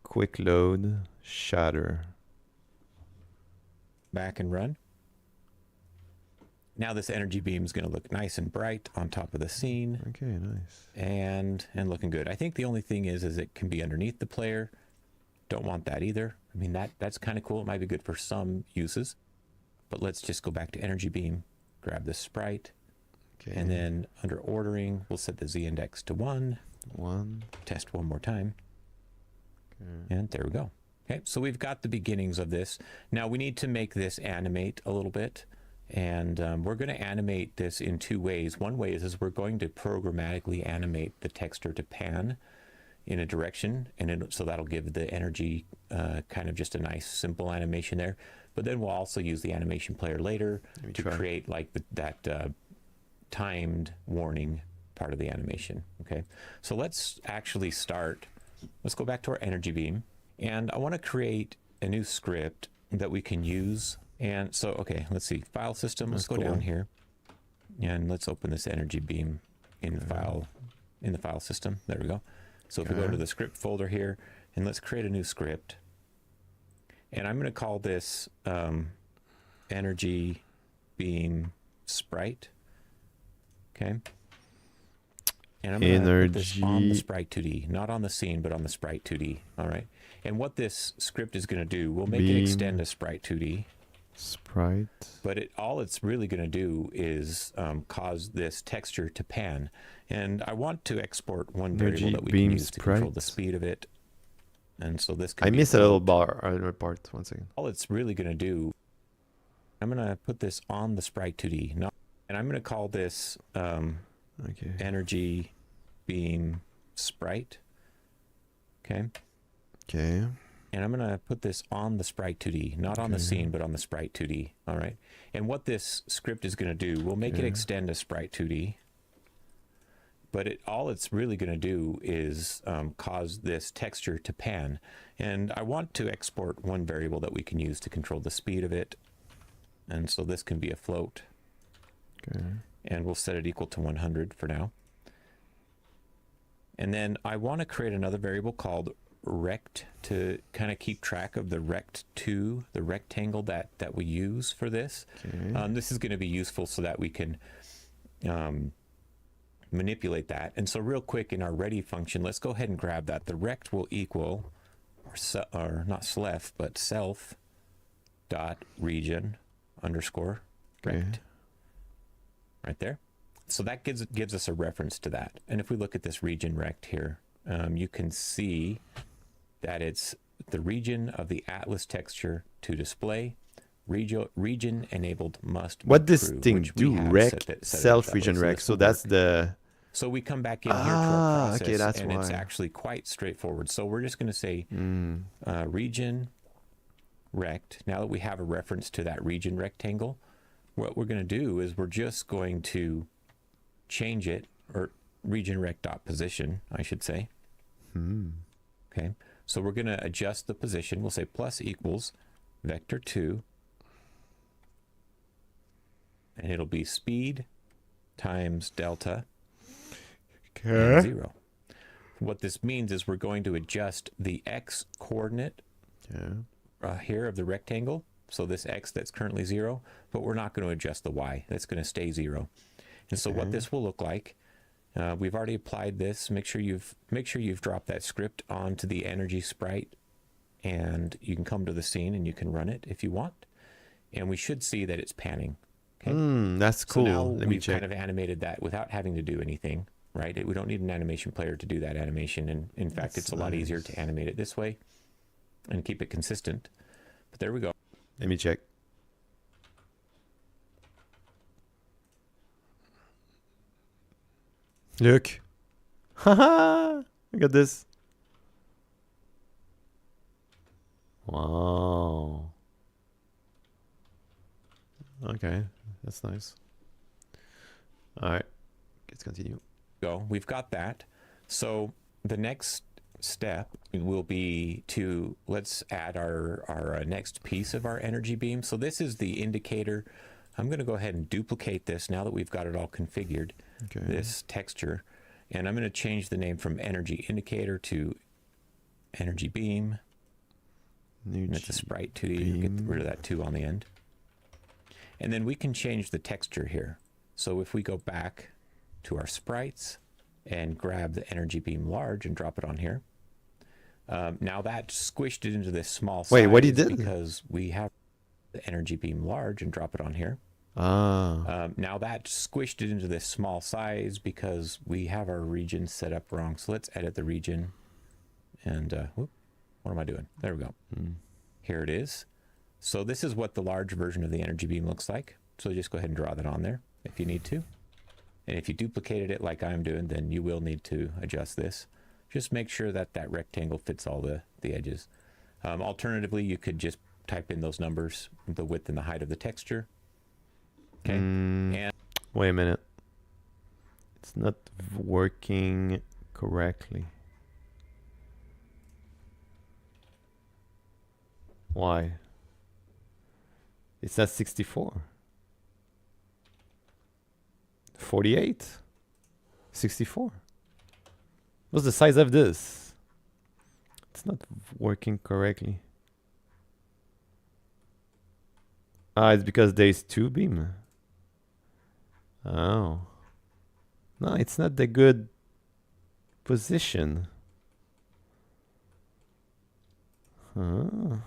quick load, shatter. back and run. Now this energy beam is going to look nice and bright on top of the scene. Okay, nice. And looking good. I think the only thing is it can be underneath the player. Don't want that either. I mean, that's kind of cool. It might be good for some uses. But let's just go back to energy beam, grab the sprite. Okay. And then under ordering, we'll set the Z index to 1. 1. Test one more time. Okay. And there we go. Okay, so we've got the beginnings of this. Now we need to make this animate a little bit. And we're going to animate this in two ways. One way is we're going to programmatically animate the texture to pan in a direction. And so that'll give the energy kind of just a nice simple animation there. But then we'll also use the animation player later to create like that timed warning part of the animation. Okay, so let's actually start. Let's go back to our energy beam. And I want to create a new script that we can use. And so, okay, let's see. File system, let's go down here. And let's open this energy beam in the file system. There we go. So if we go to the script folder here, and let's create a new script. And I'm going to call this energy beam sprite. Okay. And I'm going to put this on the sprite 2D, not on the scene, but on the sprite 2D. All right. And what this script is going to do, we'll make it extend to sprite 2D. Sprite. But all it's really going to do is cause this texture to pan. And I want to export one variable that we can use to control the speed of it. And so this can I missed a little part. 1 second. All it's really going to do, I'm going to put this on the sprite 2D. And I'm going to call this energy beam sprite. Okay. Okay. And I'm going to put this on the sprite 2D, not on the scene, but on the sprite 2D. All right. And what this script is going to do, we'll make it extend to sprite 2D. But all it's really going to do is cause this texture to pan. And I want to export one variable that we can use to control the speed of it. And so this can be a float. Okay. And we'll set it equal to 100 for now. And then I want to create another variable called rect to kind of keep track of the rect2, the rectangle that we use for this. Okay. This is going to be useful so that we can manipulate that. And so real quick in our ready function, let's go ahead and grab that. The rect will equal, or not self, but self dot region underscore rect. Right there. So that gives us a reference to that. And if we look at this region rect here, you can see that it's the region of the atlas texture to display, region enabled must be What this true, thing which we do? have Rec set that self way. region rec. this So will that's work. the So we come back in here to our process, okay, that's and it's why. actually quite straightforward. So we're just going to say Mm. region rect. Now that we have a reference to that region rectangle, what we're going to do is we're just going to change it, or region rect dot position, I should say. Okay, so we're going to adjust the position. We'll say plus equals vector 2, and it'll be speed times delta and 0. What this means is we're going to adjust the x coordinate here of the rectangle. So this x that's currently 0, but we're not going to adjust the y. That's going to stay 0. And so what this will look like, we've already applied this. Make sure you've dropped that script onto the energy sprite, and you can come to the scene and you can run it if you want. And we should see that it's panning. Okay, That's cool. So now Let me we've check. kind of animated that without having to do anything, right? We don't need an animation player to do that animation. And in fact, That's it's a lot easier to animate it this way and keep it consistent. But there we go. Let me check. Look. Haha. Look at this. Wow. Okay, that's nice. All right, let's continue. We've got that. So the next step will be to, let's add our next piece of our energy beam. So this is the indicator. I'm going to go ahead and duplicate this now that we've got it all configured, this texture. And I'm going to change the name from energy indicator to energy beam. And it's a sprite 2D. Get rid of that 2 on the end. And then we can change the texture here. So if we go back to our sprites and grab the energy beam large and drop it on here. Now that squished it into this small size. Wait, what he did? Because we have the energy beam large and drop it on here. Now that squished it into this small size because we have our region set up wrong. So let's edit the region. And whoop, what am I doing? There we go. Here it is. So this is what the large version of the energy beam looks like. So just go ahead and draw that on there if you need to. And if you duplicated it like I'm doing, then you will need to adjust this. Just make sure that that rectangle fits all the edges. Alternatively, you could just type in those numbers, the width and the height of the texture. Okay. And wait a minute. It's not working correctly. Why? It's at 64. 48. 64. What's the size of this? It's not working correctly. It's because there's 2 beam. Oh. No, it's not the good position. Huh.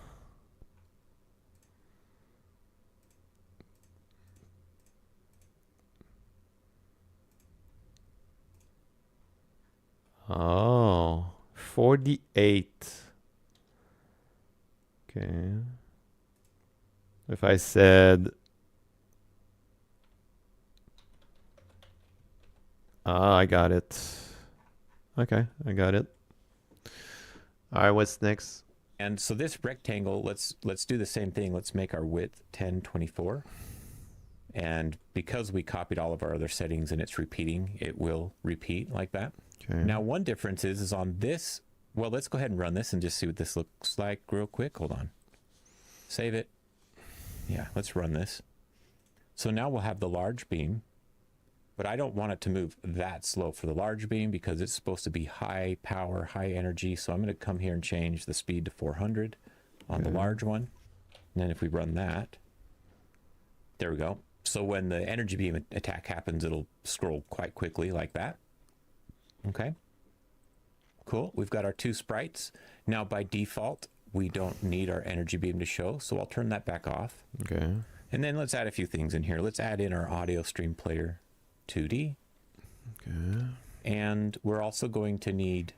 Oh, 48. Okay. If I said... I got it. Okay, I got it. All right, what's next? And so this rectangle, let's do the same thing. Let's make our width 1024. And because we copied all of our other settings and it's repeating, it will repeat like that. Okay. Now, one difference is on this. Well, let's go ahead and run this and just see what this looks like real quick. Hold on. Save it. Yeah, let's run this. So now we'll have the large beam, but I don't want it to move that slow for the large beam because it's supposed to be high power, high energy. So I'm going to come here and change the speed to 400 on the large one. And then if we run that, there we go. So when the energy beam attack happens, it'll scroll quite quickly like that. Okay, cool. We've got our 2 sprites. Now by default, we don't need our energy beam to show, so I'll turn that back off. Okay. And then let's add a few things in here. Let's add in our audio stream player 2D. Okay. And we're also going to need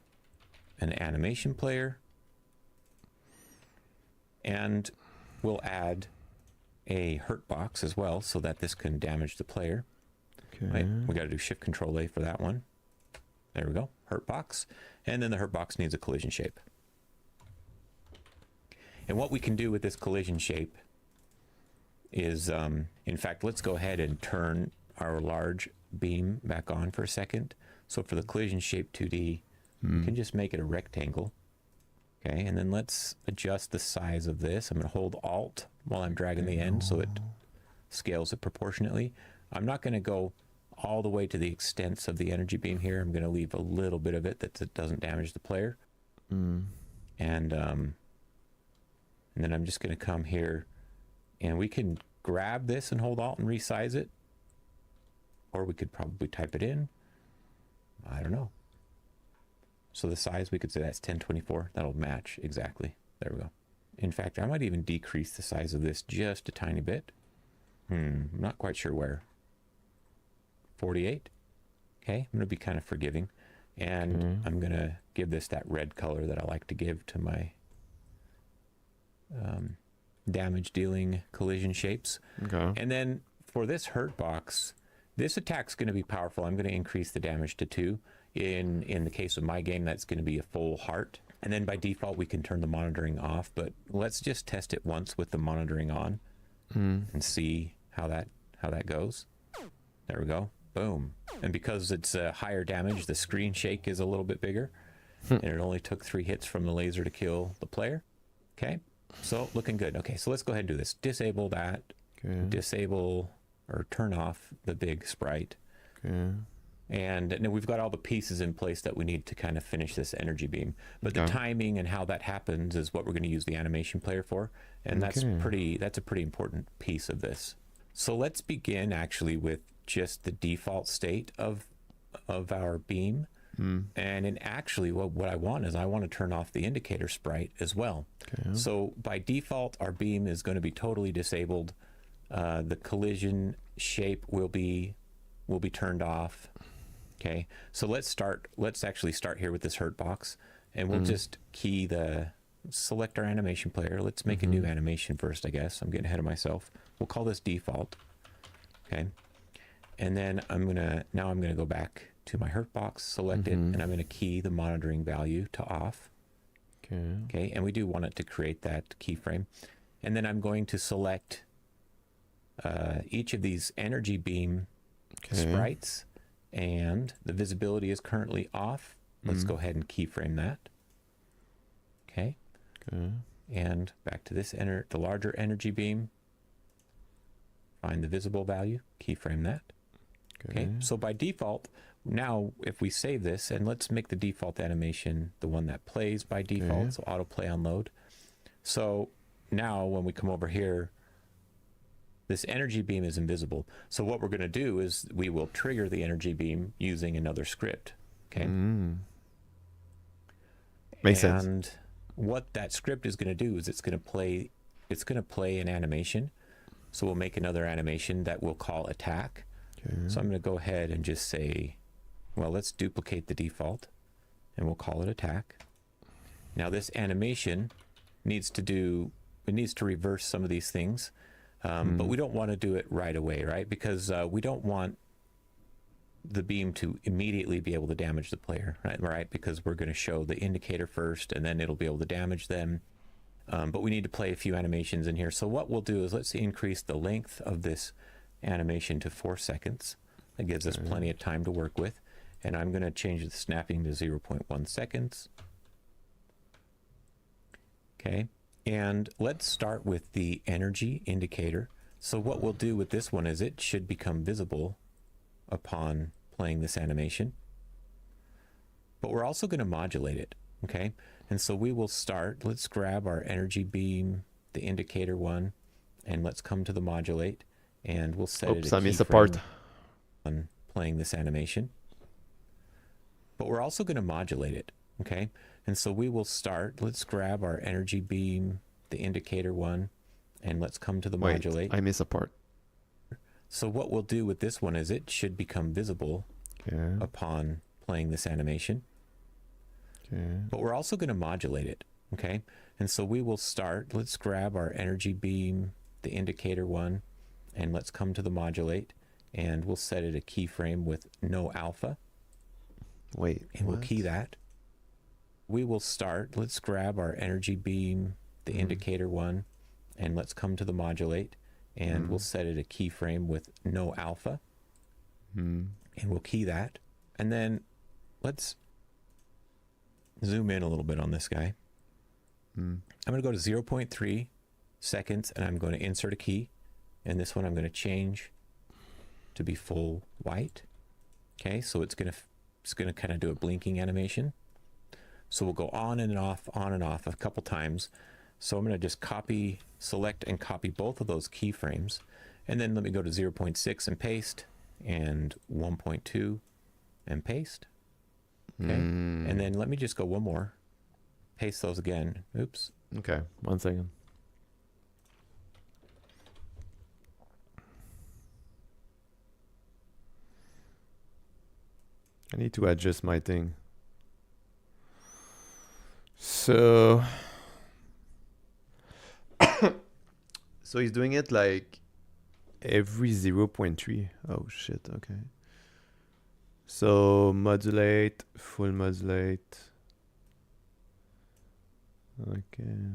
an animation player. And we'll add a hurt box as well so that this can damage the player. Okay. Right, we got to do Shift Control A for that one. There we go, hurt box. And then the hurt box needs a collision shape. And what we can do with this collision shape is, in fact, let's go ahead and turn our large beam back on for a second. So for the collision shape 2D, we can just make it a rectangle. Okay, and then let's adjust the size of this. I'm going to hold Alt while I'm dragging the end so it scales it proportionately. I'm not going to go all the way to the extents of the energy beam here. I'm going to leave a little bit of it that doesn't damage the player. And then I'm just going to come here, and we can grab this and hold Alt and resize it. Or we could probably type it in. I don't know. So the size, we could say that's 1024. That'll match exactly. There we go. In fact, I might even decrease the size of this just a tiny bit. I'm not quite sure where. 48. Okay, I'm going to be kind of forgiving. And I'm going to give this that red color that I like to give to my damage dealing collision shapes. Okay. And then for this hurt box, this attack's going to be powerful. I'm going to increase the damage to 2. In the case of my game, that's going to be a full heart. And then by default, we can turn the monitoring off. But let's just test it once with the monitoring on and see how that goes. There we go. Boom. And because it's higher damage, the screen shake is a little bit bigger. And it only took 3 hits from the laser to kill the player. Okay. So looking good. Okay, so let's go ahead and do this. Disable that. Okay. Disable or turn off the big sprite. Okay. And now we've got all the pieces in place that we need to kind of finish this energy beam. But the timing and how that happens is what we're going to use the animation player for. And that's a pretty important piece of this. So let's begin actually with just the default state of our beam. And actually what I want is I want to turn off the indicator sprite as well. Okay. So by default, our beam is going to be totally disabled. The collision shape will be turned off. Okay, so let's actually start here with this hurt box, and we'll just select our animation player. Let's make a new animation first, I guess. I'm getting ahead of myself. We'll call this default. Okay, and then I'm gonna go back to my hurt box, select it, and I'm gonna key the monitoring value to off. Okay, and we do want it to create that keyframe, and then I'm going to select each of these energy beam sprites. And the visibility is currently off. Let's go ahead and keyframe that. Okay. And back to this the larger energy beam. Find the visible value, keyframe that. Okay. So by default, now if we save this, and let's make the default animation the one that plays by default, so autoplay on load. So now when we come over here, this energy beam is invisible. So what we're going to do is we will trigger the energy beam using another script. Okay. Makes sense. And what that script is going to do is it's going to play an animation. So we'll make another animation that we'll call attack. So I'm going to go ahead and just say, well, let's duplicate the default and we'll call it attack. Now this animation needs to reverse some of these things. But we don't want to do it right away, right? Because we don't want the beam to immediately be able to damage the player, right? Because we're going to show the indicator first, and then it'll be able to damage them. But we need to play a few animations in here. So what we'll do is let's increase the length of this animation to 4 seconds. That gives us plenty of time to work with. And I'm going to change the snapping to 0.1 seconds. Okay. And let's start with the energy indicator. So what we'll do with this one is it should become visible upon playing this animation. But we're also going to modulate it, okay? And so we will start, let's grab our energy beam, the indicator one, and let's come to the modulate, and we'll set it I missed a part on playing this animation. But we're also going to modulate it, okay? And so we will start, let's grab our energy beam, the indicator one, and let's come to the modulate. I miss a part. So what we'll do with this one is it should become visible upon playing this animation. But we're also going to modulate it, okay? And so we will start, let's grab our energy beam, the indicator one, and let's come to the modulate, and we'll set it a keyframe with no alpha. Wait, and we'll key that. We will start. Let's grab our energy beam, the indicator one, and let's come to the modulate, and we'll set it a keyframe with no alpha. And we'll key that. And then let's zoom in a little bit on this guy. I'm going to go to 0.3 seconds, and I'm going to insert a key. And this one I'm going to change to be full white. Okay, so it's going to kind of do a blinking animation. So we'll go on and off a couple times. So I'm going to just copy, select and copy both of those keyframes. And then let me go to 0.6 and paste, and 1.2 and paste. Okay. And then let me just go one more. Paste those again. Oops. Okay, 1 second. I need to adjust my thing. So so he's doing it like every 0.3. Oh shit, okay. So modulate, full modulate. Okay.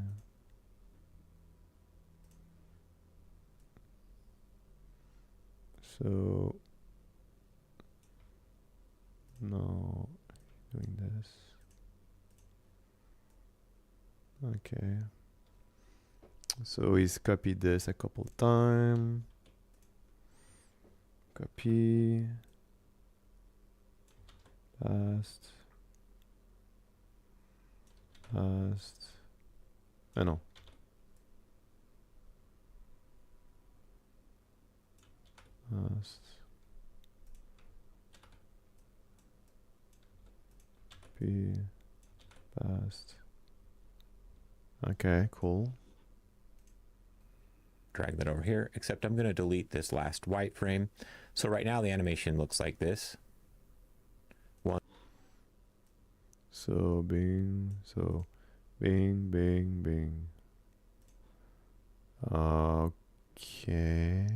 So no, doing this. Okay. So he's copied this a couple times. Copy. Paste. Paste. Ah non. Paste. Copy. Paste. Okay, cool. Drag that over here, except I'm going to delete this last white frame. So right now the animation looks like this. So bing, bing, bing. Okay.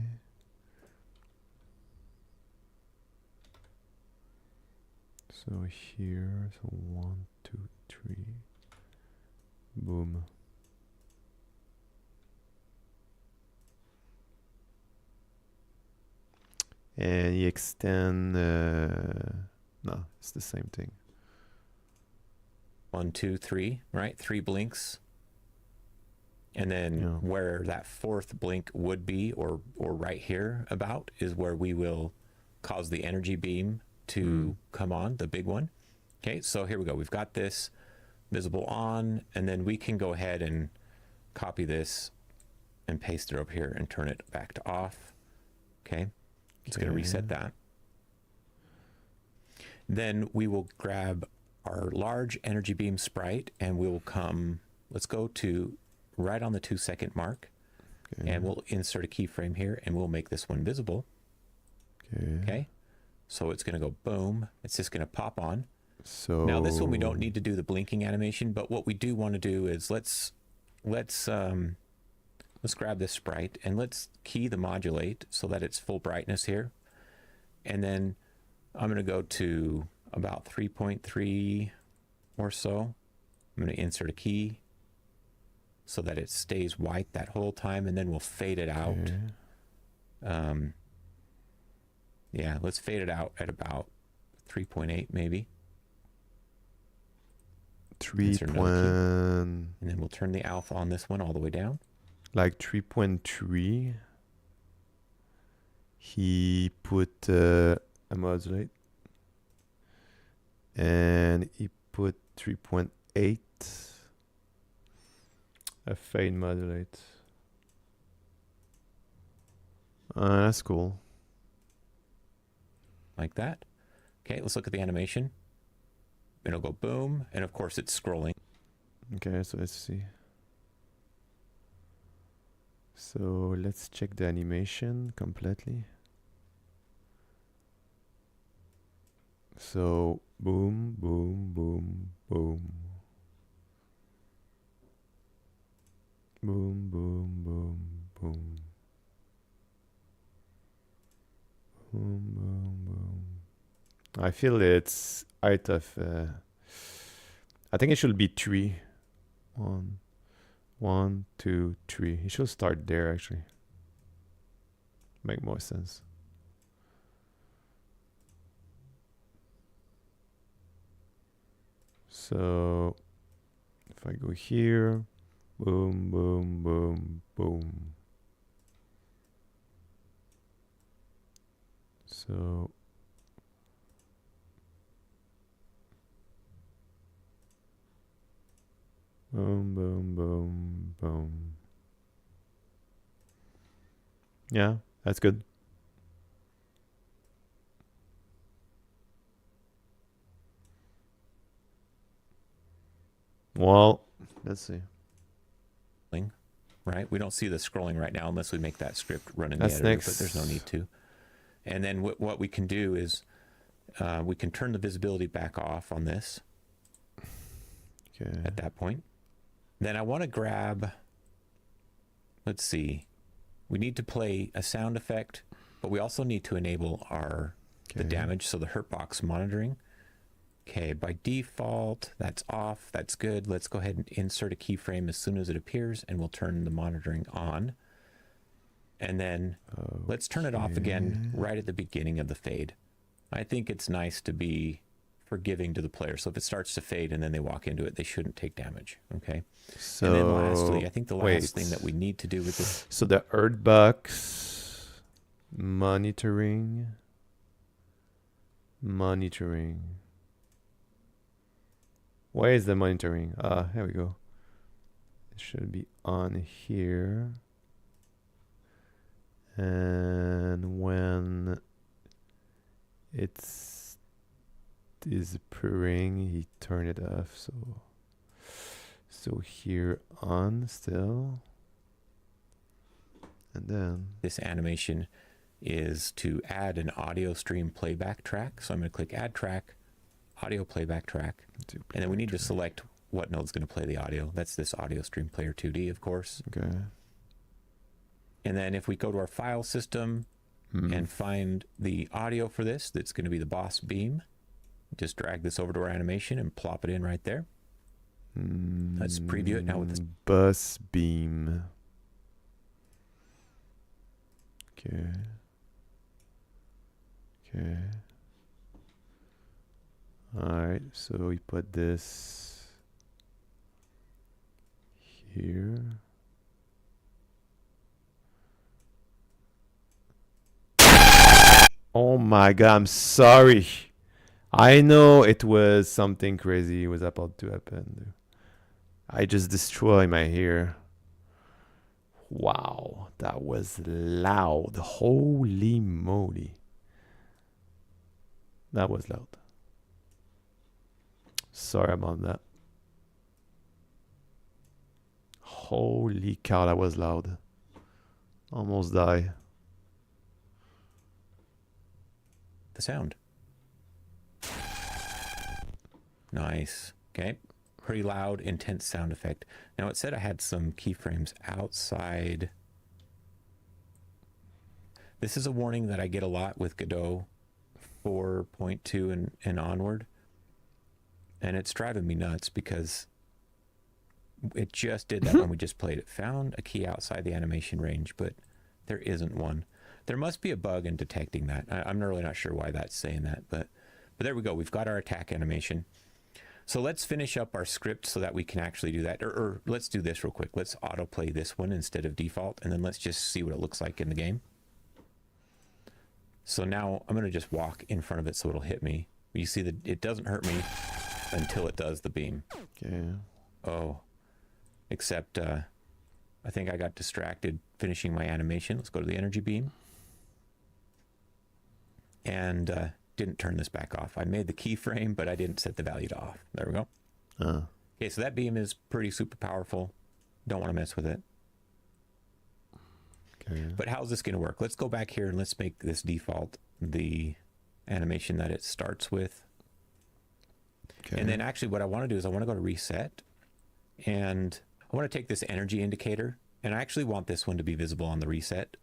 So here, so 1, 2, 3. Boom. And you extend, no, it's the same thing. 1, 2, 3, right? 3 blinks. And then where that fourth blink would be, or right here about, is where we will cause the energy beam to come on, the big one. Okay, so here we go. We've got this visible on, and then we can go ahead and copy this and paste it over here and turn it back to off. Okay, it's going to reset that. Then we will grab our large energy beam sprite, and we will come, let's go to right on the 2-second mark, and we'll insert a keyframe here, and we'll make this one visible. Okay, so it's going to go boom. It's just going to pop on. So now this one we don't need to do the blinking animation, but what we do want to do is let's grab this sprite and let's key the modulate so that it's full brightness here, and then I'm going to go to about 3.3 or so. I'm going to insert a key so that it stays white that whole time, and then we'll fade it out. Yeah, let's fade it out at about 3.8 maybe. 3. And then we'll turn the alpha on this one all the way down. Like 3.3. He put a modulate. And he put 3.8. A fade modulate. That's cool. Like that. Okay, let's look at the animation. It'll go boom, and of course it's scrolling. Okay, so let's see. So let's check the animation completely. So boom, boom, boom, boom. Boom, boom, boom, boom. Boom, boom, boom. I feel it's out of... I think it should be 3. 1, 1, 2, 3. It should start there, actually. Make more sense. So, if I go here, boom, boom, boom, boom. So, boom, boom, boom, boom. Yeah, that's good. Well, let's see. Right? We don't see the scrolling right now unless we make that script run in That's the editor, next. but there's no need to. And then what we can do is we can turn the visibility back off on this at that point. Then I want to grab, let's see, we need to play a sound effect, but we also need to enable the damage, so the hurtbox monitoring. Okay, by default, that's off. That's good. Let's go ahead and insert a keyframe as soon as it appears, and we'll turn the monitoring on. And then let's turn it off again right at the beginning of the fade. I think it's nice to be forgiving to the player. So if it starts to fade and then they walk into it, they shouldn't take damage. Okay. So, and then lastly, I think the last thing that we need to do with this. So the hurtbox monitoring. Where is the monitoring? Here we go. It should be on here. And when it's disappearing, he turned it off. So here on still. And then this animation is to add an audio stream playback track. So I'm going to click add track, audio playback track, and then we need to select what node's going to play the audio. That's this audio stream player 2D, of course. Okay. And then if we go to our file system and find the audio for this, that's going to be the boss beam. Just drag this over to our animation and plop it in right there. Let's preview it now with this. Bus beam. Okay. Alright, so we put this here. Oh my god, I'm sorry. I know it was something crazy was about to happen. I just destroyed my hair. Wow, that was loud. Holy moly. That was loud. Sorry about that. Holy cow, that was loud. Almost die. The sound. Nice. Okay. Pretty loud, intense sound effect. Now it said I had some keyframes outside. This is a warning that I get a lot with Godot 4.2 and onward. And it's driving me nuts because it just did that when we just played it. Found a key outside the animation range, but there isn't one. There must be a bug in detecting that. I'm really not sure why that's saying that, but there we go. We've got our attack animation. So let's finish up our script so that we can actually do that. Or let's do this real quick. Let's autoplay this one instead of default, and then let's just see what it looks like in the game. So now I'm going to just walk in front of it so it'll hit me. You see that it doesn't hurt me until it does the beam. Okay. Oh, except I think I got distracted finishing my animation. Let's go to the energy beam. And didn't turn this back off. I made the keyframe, but I didn't set the value to off. There we go. Okay, so that beam is pretty super powerful. Don't want to mess with it. Okay. But how's this going to work? Let's go back here and let's make this default the animation that it starts with. Okay. And then actually what I want to do is I want to go to reset, and I want to take this energy indicator And I actually want this one to be visible on the reset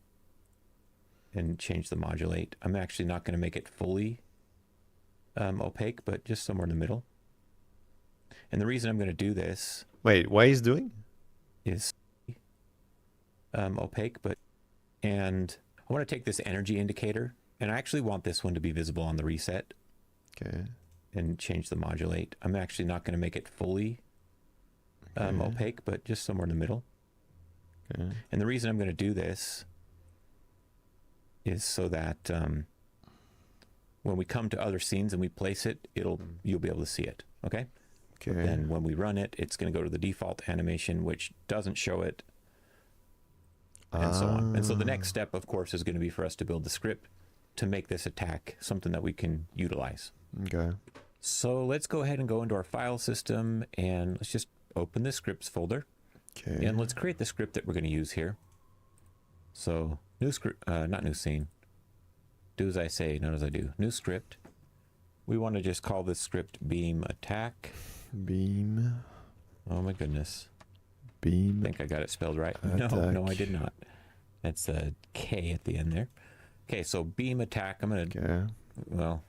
and change the modulate. I'm actually not going to make it fully opaque, but just somewhere in the middle. And the reason I'm going to do this Wait, what he's doing? is opaque, and I want to take this energy indicator, and I actually want this one to be visible on the reset. Okay. And change the modulate. I'm actually not going to make it fully opaque, but just somewhere in the middle. Okay. And the reason I'm going to do this is so that when we come to other scenes and we place it, you'll be able to see it. Okay. Okay. Then when we run it, it's going to go to the default animation, which doesn't show it, and so on. And so the next step, of course, is going to be for us to build the script to make this attack something that we can utilize. Okay. So let's go ahead and go into our file system, and let's just open the scripts folder. Okay. And let's create the script that we're going to use here. So new script, not new scene. Do as I say, not as I do. New script. We want to just call this script beam attack. Beam. Oh my goodness. Beam. I think I got it spelled right. Attack. No, I did not. That's a K at the end there. Okay, so beam attack. I'm going to, Okay. well,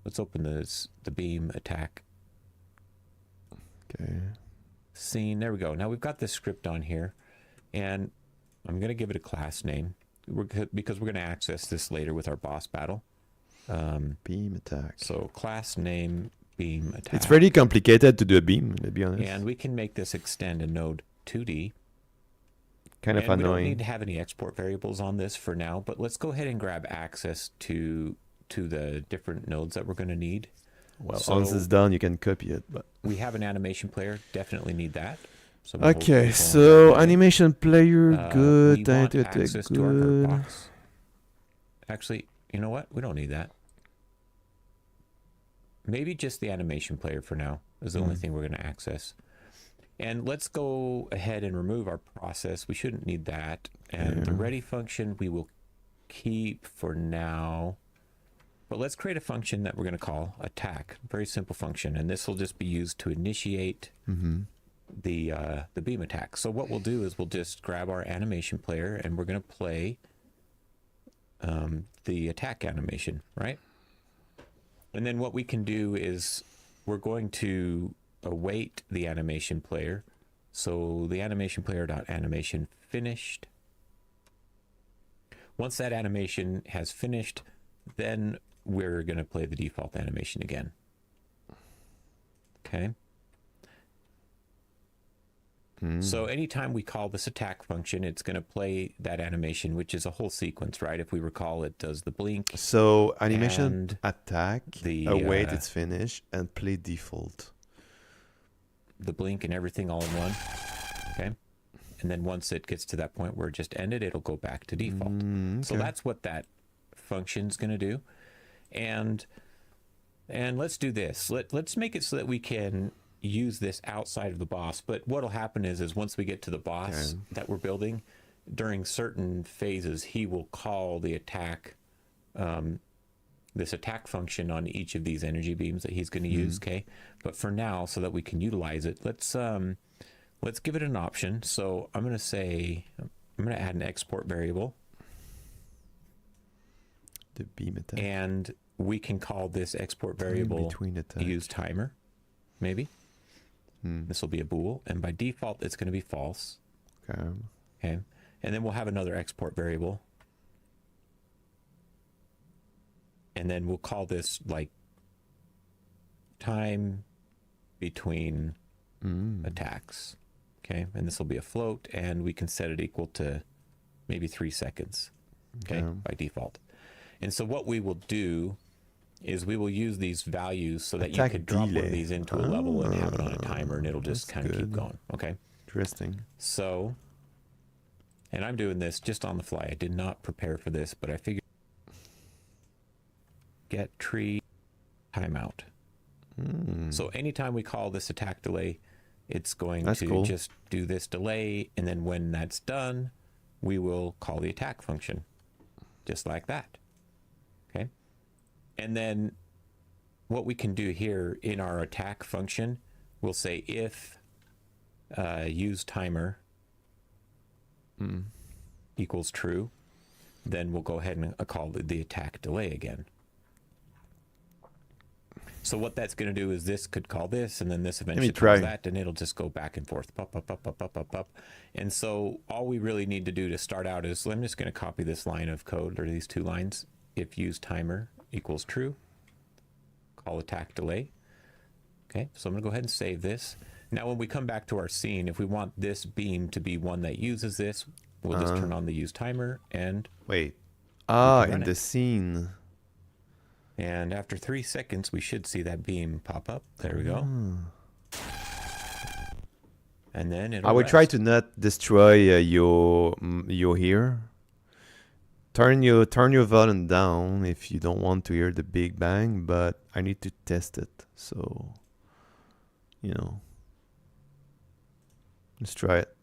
let's open the beam attack Okay. scene. There we go. Now we've got this script on here, and I'm going to give it a class name because we're going to access this later with our boss battle. Beam attack. So class name beam attack. It's pretty complicated to do a beam, to be honest. And we can make this extend a node 2D. Kind of and we don't annoying. need to have any export variables on this for now, but let's go ahead and grab access to the different nodes that we're going to need. Well, So- once it's done, you can copy it. But We have an animation player, definitely need that. So we'll okay, hold so on. animation player, We good. want Good. access to our curve box. Actually, you know what? We don't need that. Maybe just the animation player for now is the only thing we're going to access. And let's go ahead and remove our process. We shouldn't need that. And the ready function we will keep for now. But let's create a function that we're going to call attack. Very simple function. And this will just be used to initiate the beam attack. So what we'll do is we'll just grab our animation player and we're going to play the attack animation, right? And then what we can do is we're going to await the animation player. So the animation player.animation finished. Once that animation has finished, then we're going to play the default animation again. Okay. So anytime we call this attack function, it's going to play that animation, which is a whole sequence, right? If we recall, it does the blink, So animation and attack, the, await its finish, and play default. the blink and everything all in one. Okay. And then once it gets to that point where it just ended, it'll go back to default. So Okay. that's what that function's going to do. And let's do this. Let's make it so that we can use this outside of the boss. But what'll happen is once we get to the boss that we're building, during certain phases, he will call the attack, this attack function on each of these energy beams that he's going to use. Okay. But for now, so that we can utilize it, let's give it an option. So I'm going to say, I'm going to add an export variable, The beam attack. and we can call this export Time variable between attack. use timer, maybe. This will be a bool, and by default, it's going to be false. Okay. Okay. And then we'll have another export variable. And then we'll call this like time between attacks. Okay. And this will be a float, and we can set it equal to maybe 3 seconds. Okay. By default. And so what we will do is we will use these values so that Attack you could drop one delay. of these into a level and have it on a timer, and it'll just that's kind of keep good. going. Okay. Interesting. So, and I'm doing this just on the fly. I did not prepare for this, but I figured get tree timeout. So anytime we call this attack delay, it's going That's to cool. just do this delay. And then when that's done, we will call the attack function just like that. Okay. And then what we can do here in our attack function, we'll say if use timer equals true, then we'll go ahead and call the attack delay again. So what that's going to do is this could call this, and then this eventually calls that, and it'll just go back and forth, pop, pop, pop, pop, pop, pop, pop. And so all we really need to do to start out is, I'm just going to copy this line of code, or these two lines. If use timer equals true, call attack delay. Okay, so I'm going to go ahead and save this. Now when we come back to our scene, if we want this beam to be one that uses this, we'll just turn on the use timer and wait. In the scene. And after 3 seconds, we should see that beam pop up. There we go. And then it'll I would rest. try to not destroy your here. Turn your volume down if you don't want to hear the big bang, but I need to test it. So, you know, let's try it.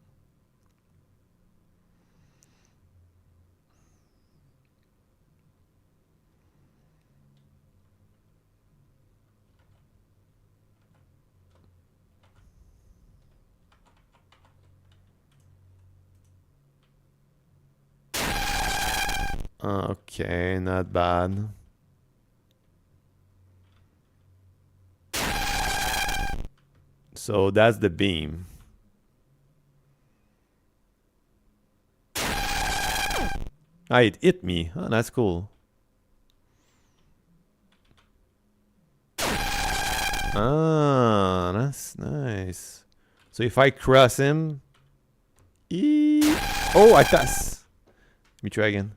Okay, not bad. So that's the beam. Ah, it hit me. Oh, that's cool. Ah, that's nice. So if I cross him... Oh, I pass. Let me try again.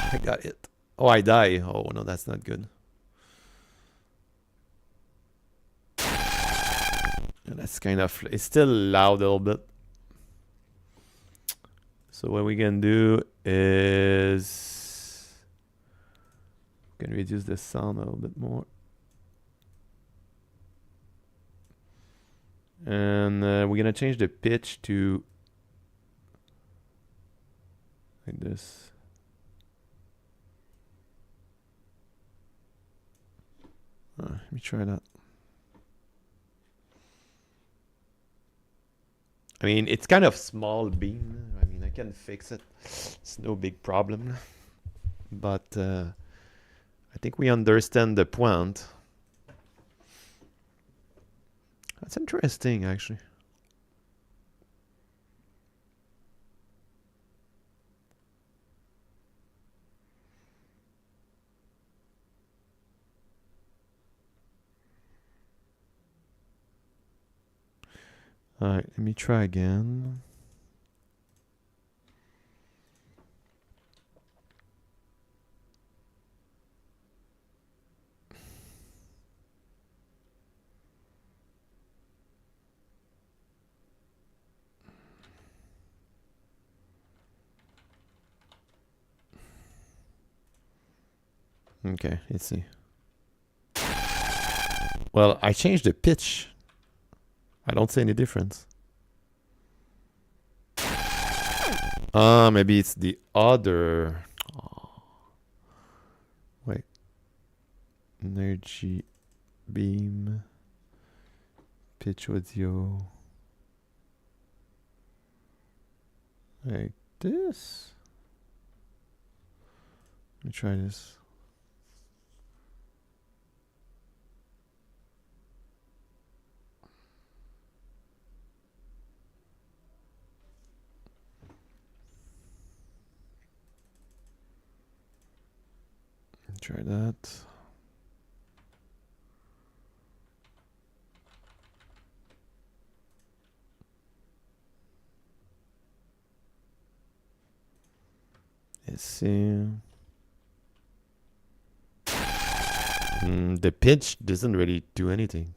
I got it. Oh, I die. Oh, no, that's not good. And that's kind of... It's still loud a little bit. So what we can do is... We can reduce the sound a little bit more. And we're going to change the pitch to... like this. Let me try that. I mean, it's kind of small beam. I mean, I can fix it. It's no big problem. But I think we understand the point. That's interesting, actually. All right, let me try again. Okay, let's see. Well, I changed the pitch. I don't see any difference. Maybe it's the other. Oh. Wait. Energy beam. Pitch audio. Like this. Let me try this. Try that. Let's see. The pitch doesn't really do anything.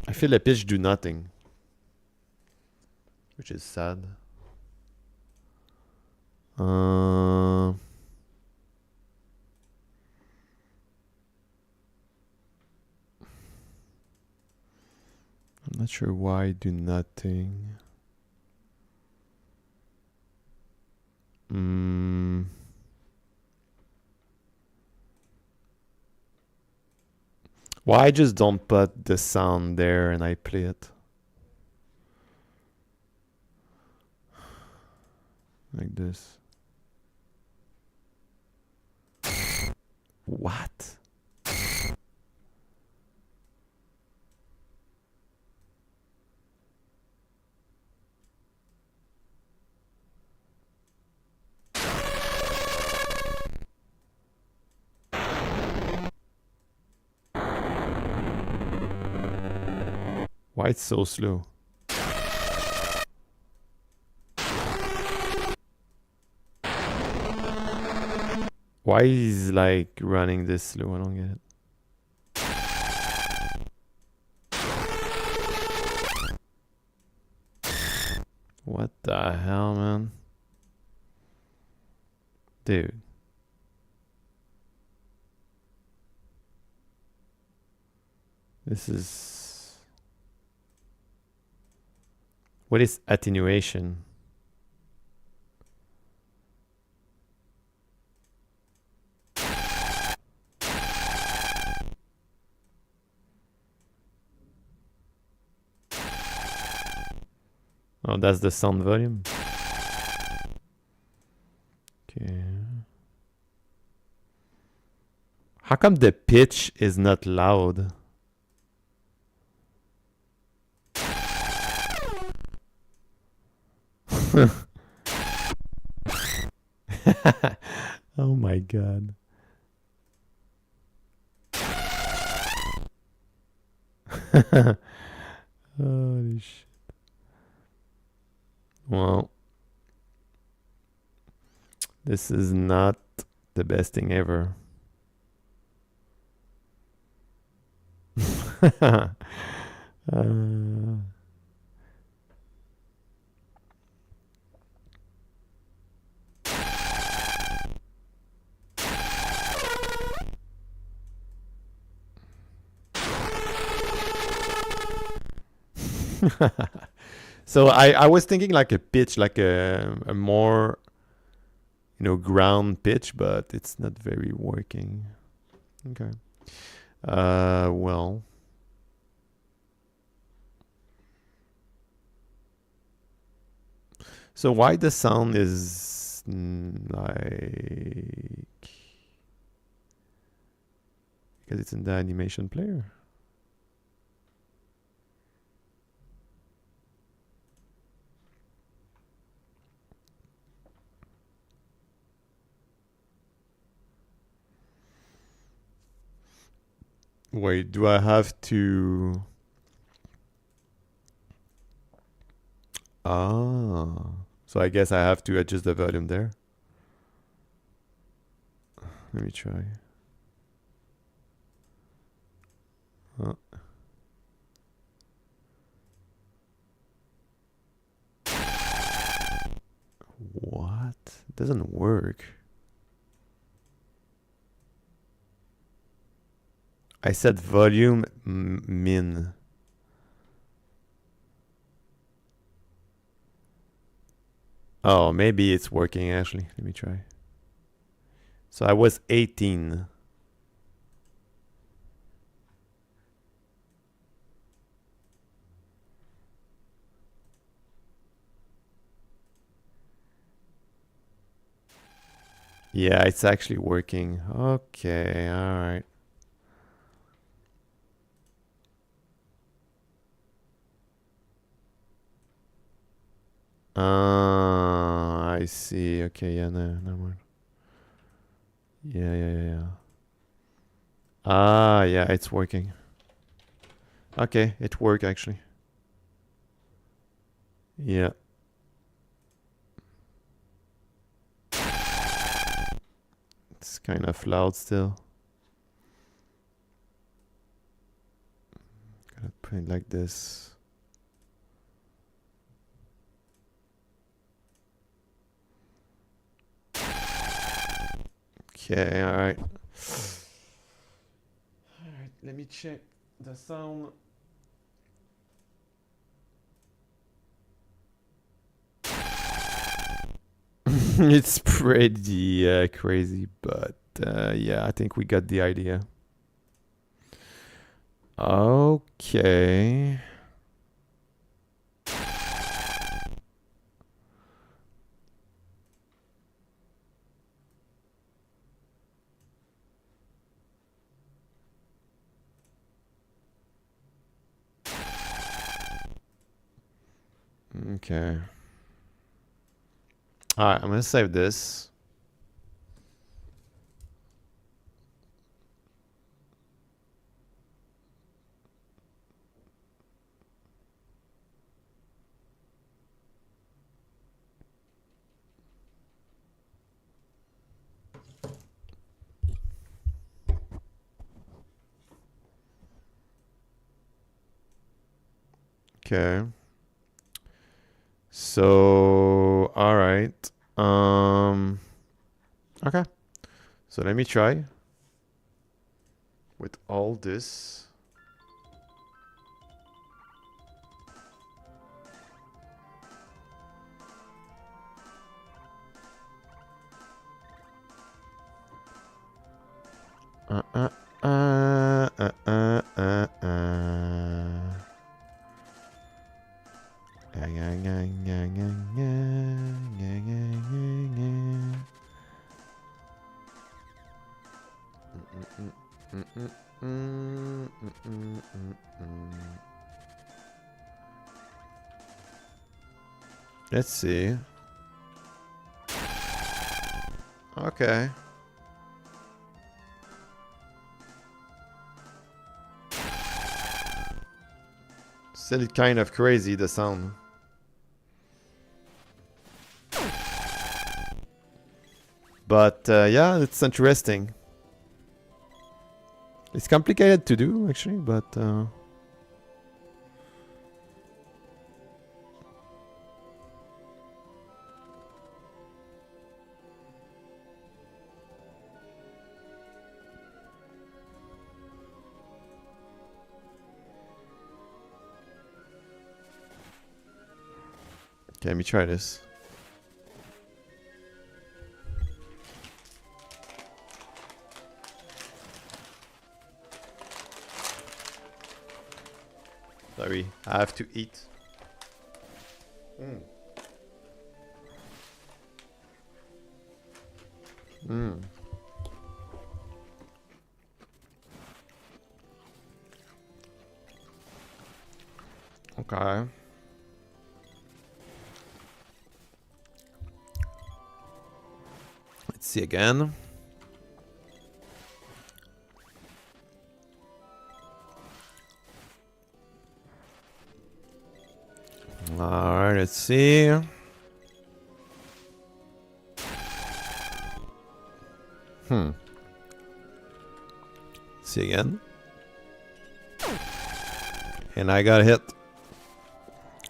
I feel the pitch do nothing, which is sad. I'm not sure why I do nothing. Why I just don't put the sound there and I play it? Like this. What? Why it's so slow? Why is like running this slow? I don't get it. What the hell, man? Dude. This is... What is attenuation? Oh, that's the sound volume. Okay. How come the pitch is not loud? Oh my god. Holy shit. Well, this is not the best thing ever. So I was thinking like a pitch, like a more, you know, ground pitch, but it's not very working. Okay. Well. So why the sound is like... Because it's in the animation player. Wait, do I have to... Ah, so I guess I have to adjust the volume there. Let me try. What? It doesn't work. I said volume min. Oh, maybe it's working actually. Let me try. So I was 18. Yeah, it's actually working. Okay, all right. I see. Okay, yeah, no, never mind. Yeah. Ah, yeah, it's working. Okay, it worked actually. Yeah. It's kind of loud still. Gotta put it like this. Okay, alright. Alright, let me check the sound. It's pretty crazy, but yeah, I think we got the idea. Okay. Okay. Alright, I'm gonna save this. Okay. So, all right. Okay. So let me try with all this. Uh, uh, uh, uh, uh, uh, uh. Let's see. Okay. Still kind of crazy, the sound. But yeah, it's interesting. It's complicated to do, actually, but... Okay, let me try this. Sorry, I have to eat. Okay. Let's see again. Alright, let's see. See again. And I got hit.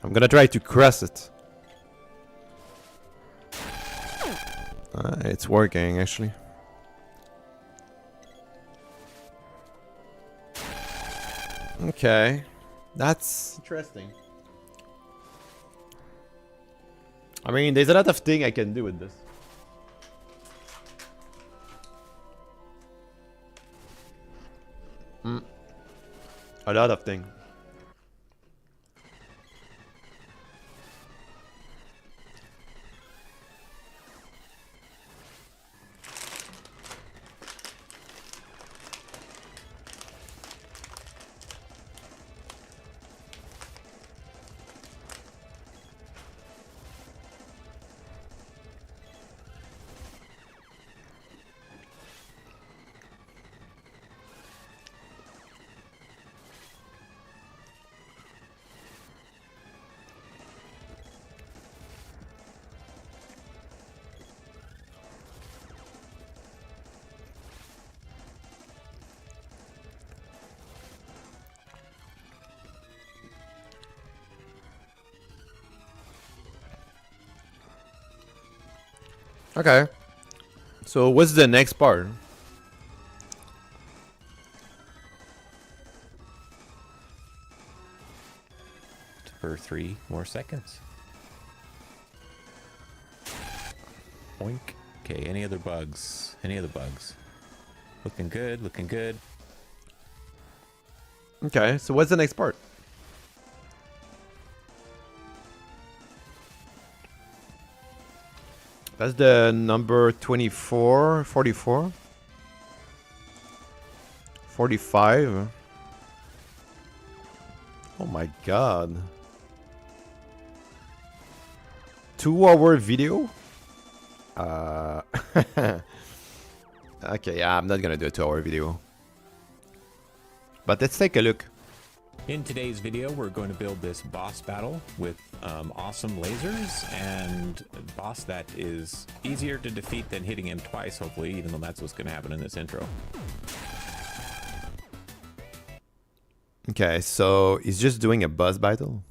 I'm gonna try to cross it. It's working, actually. Okay. That's interesting. I mean, there's a lot of things I can do with this. A lot of things. Okay. So what's the next part? For 3 more seconds. Oink. Okay, any other bugs? Any other bugs? Looking good, looking good. Okay, so what's the next part? That's the number 24, 44, 45. Oh my god. 2-hour video? Okay, yeah, I'm not gonna do a 2-hour video. But let's take a look. In today's video, we're going to build this boss battle with awesome lasers and a boss that is easier to defeat than hitting him twice, hopefully, even though that's what's going to happen in this intro. Okay, so he's just doing a boss battle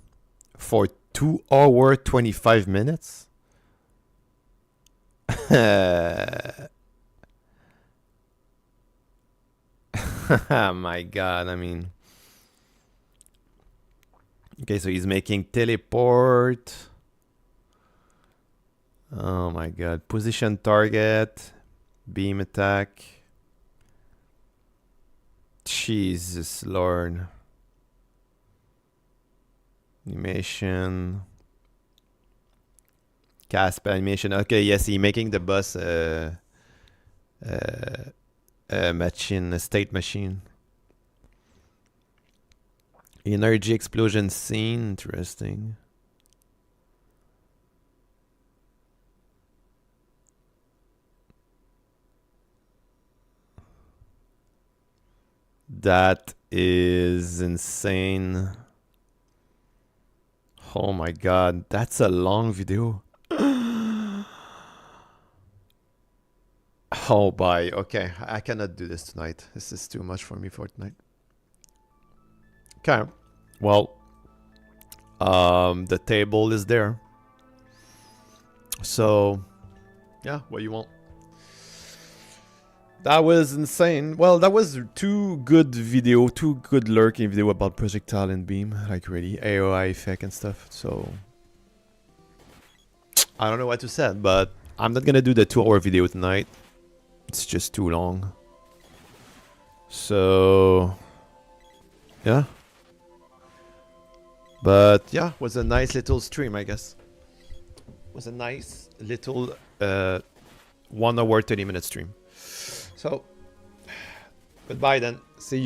for 2 hours 25 minutes. Oh my god, I mean. Okay, so he's making teleport. Oh my god. Position target. Beam attack. Jesus Lord. Animation. Cast animation. Okay, yes, he's making the boss machine, a state machine. Energy explosion scene, interesting. That is insane. Oh my god, that's a long video. Oh boy, okay, I cannot do this tonight. This is too much for me for tonight. Okay, well, the table is there. So, yeah, what you want? That was insane. Well, that was two good lurking video about projectile and beam, like really AOI effect and stuff. So, I don't know what to say, but I'm not gonna do the 2-hour video tonight. It's just too long. So, yeah. But yeah, was a nice little stream, I guess. Was a nice little 1 hour 30-minute stream. So, goodbye then. See you.